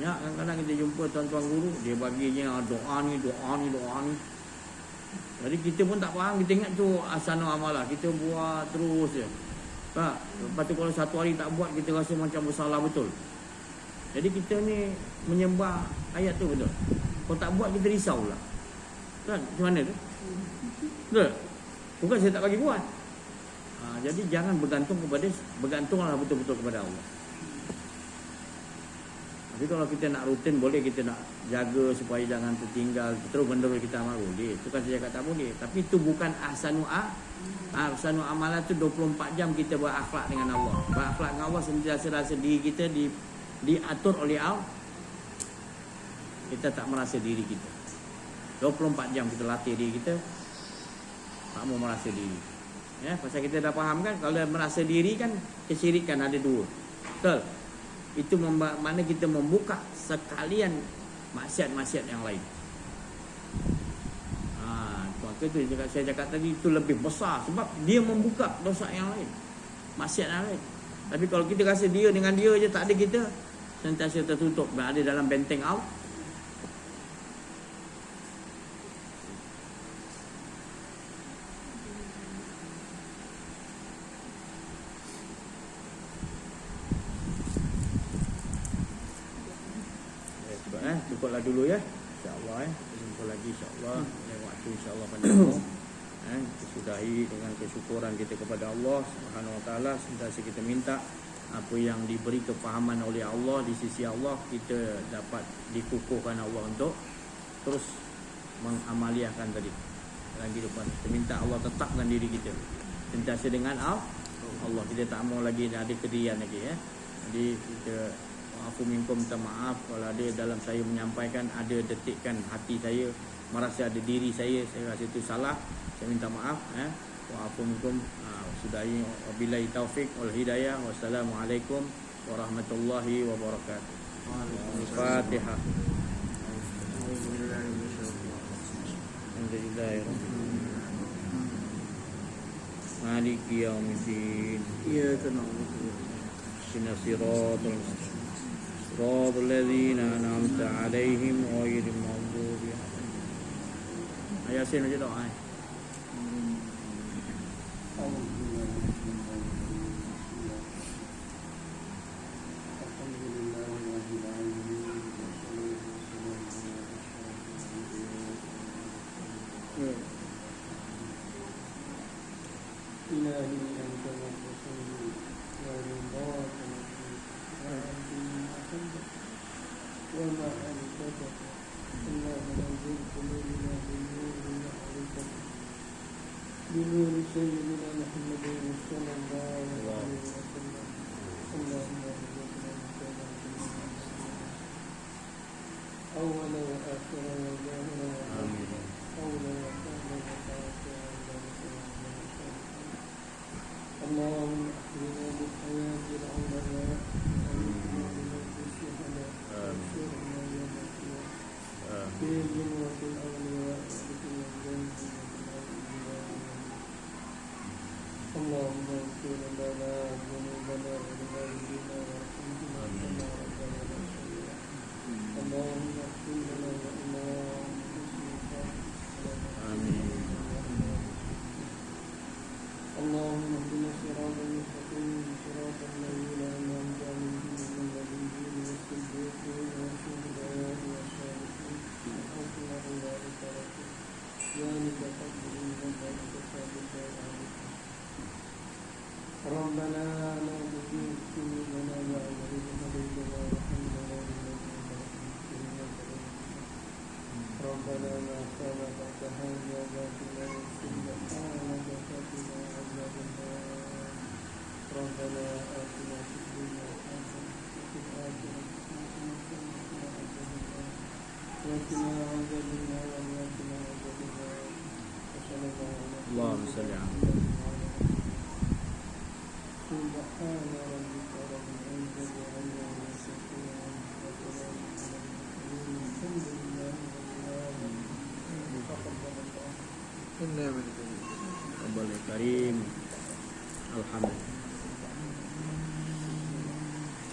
Ya, kadang-kadang kita jumpa tuan-tuan guru, dia baginya doa ni. Jadi kita pun tak faham, kita ingat tu ahsanu amalah, kita buat terus je. Lepas tu kalau satu hari tak buat, kita rasa macam bersalah betul. Jadi kita ni menyembah ayat tu betul. Kalau tak buat kita risau lah. Kan? Macam mana tu? Betul? Bukan saya tak bagi buat. Jadi jangan bergantunglah betul-betul kepada Allah. Tapi kalau kita nak rutin, boleh kita nak jaga supaya jangan tertinggal terus menerus kita amal, boleh. Itu kan saya kata boleh. Tapi itu bukan ahsanu amalah tu 24 jam kita berakhlak dengan Allah. Berakhlak dengan Allah sentiasa rasa diri kita diatur oleh Allah. Kita tak merasa diri kita. 24 jam kita latih diri kita, tak mau merasa diri. Ya, pasal kita dah faham kan, kalau merasa diri kan kesyirikan ada dua. Betul? Itu mana kita membuka sekalian maksiat-maksiat yang lain. Maka tu saya cakap tadi, itu lebih besar sebab dia membuka dosa yang lain, maksiat yang lain. Tapi kalau kita rasa dia dengan dia je, tak ada kita, sentiasa tertutup, berada dalam benteng Allah. Cukuplah dulu ya, insya-Allah jumpa lagi insya-Allah lain waktu insya-Allah panjang. Sudahi dengan kesyukuran kita kepada Allah Subhanahu Wa Taala. Sentiasa kita minta apa yang diberi kefahaman oleh Allah di sisi Allah, kita dapat dikukuhkan Allah untuk terus mengamaliahkan tadi dalam kehidupan. Kita minta Allah tetapkan diri kita sentiasa dengan Allah. Kita tak mau lagi ada kedirian lagi ya. Jadi kita aku minta maaf kalau ada dalam saya menyampaikan, ada detikkan hati saya merasa ada diri saya rasa itu salah, saya minta maaf ya. Wa afuminkum sudahi wabillahi taufik wal hidayah. Wassalamualaikum warahmatullahi wabarakatuh. Al-Fatihah. Maliki yaumiddin. Iyyaka na'budu wa ihdinas siratal mustaqim. صراط الذين أنعمت عليهم غير المغضوب عليهم. Yasin aja doa. اللهم اغفر لنا ذنوبنا ولوالدينا وارحمهما كما ربنا صغيرا اللهم اغفر لنا آمين. اللهم اهدنا الصراط المستقيم صراط الذين انعمت عليهم من النبيين والصديقين والشهداء والصالحين وحسن اولئك رفيقا ذلك فضل من الله وكفى عليك ربنا لا تزغ قلوبنا بعد إذ هديتنا وهب لنا من لدنك رحمة إنك أنت ربنا ما كان بعد هذا باطلا سبحانك فقنا عذاب النار ربنا آتنا في الدنيا حسنة وفي الآخرة حسنة وقنا عذاب النار وقنا عذاب النار وقنا عذاب النار وصلى الله على اللهم صل على سبحان ربك رب العزة عما يصفون وسلام على المرسلين الحمد لله رب العالمين تقبل الله Karim. Alhamdulillah.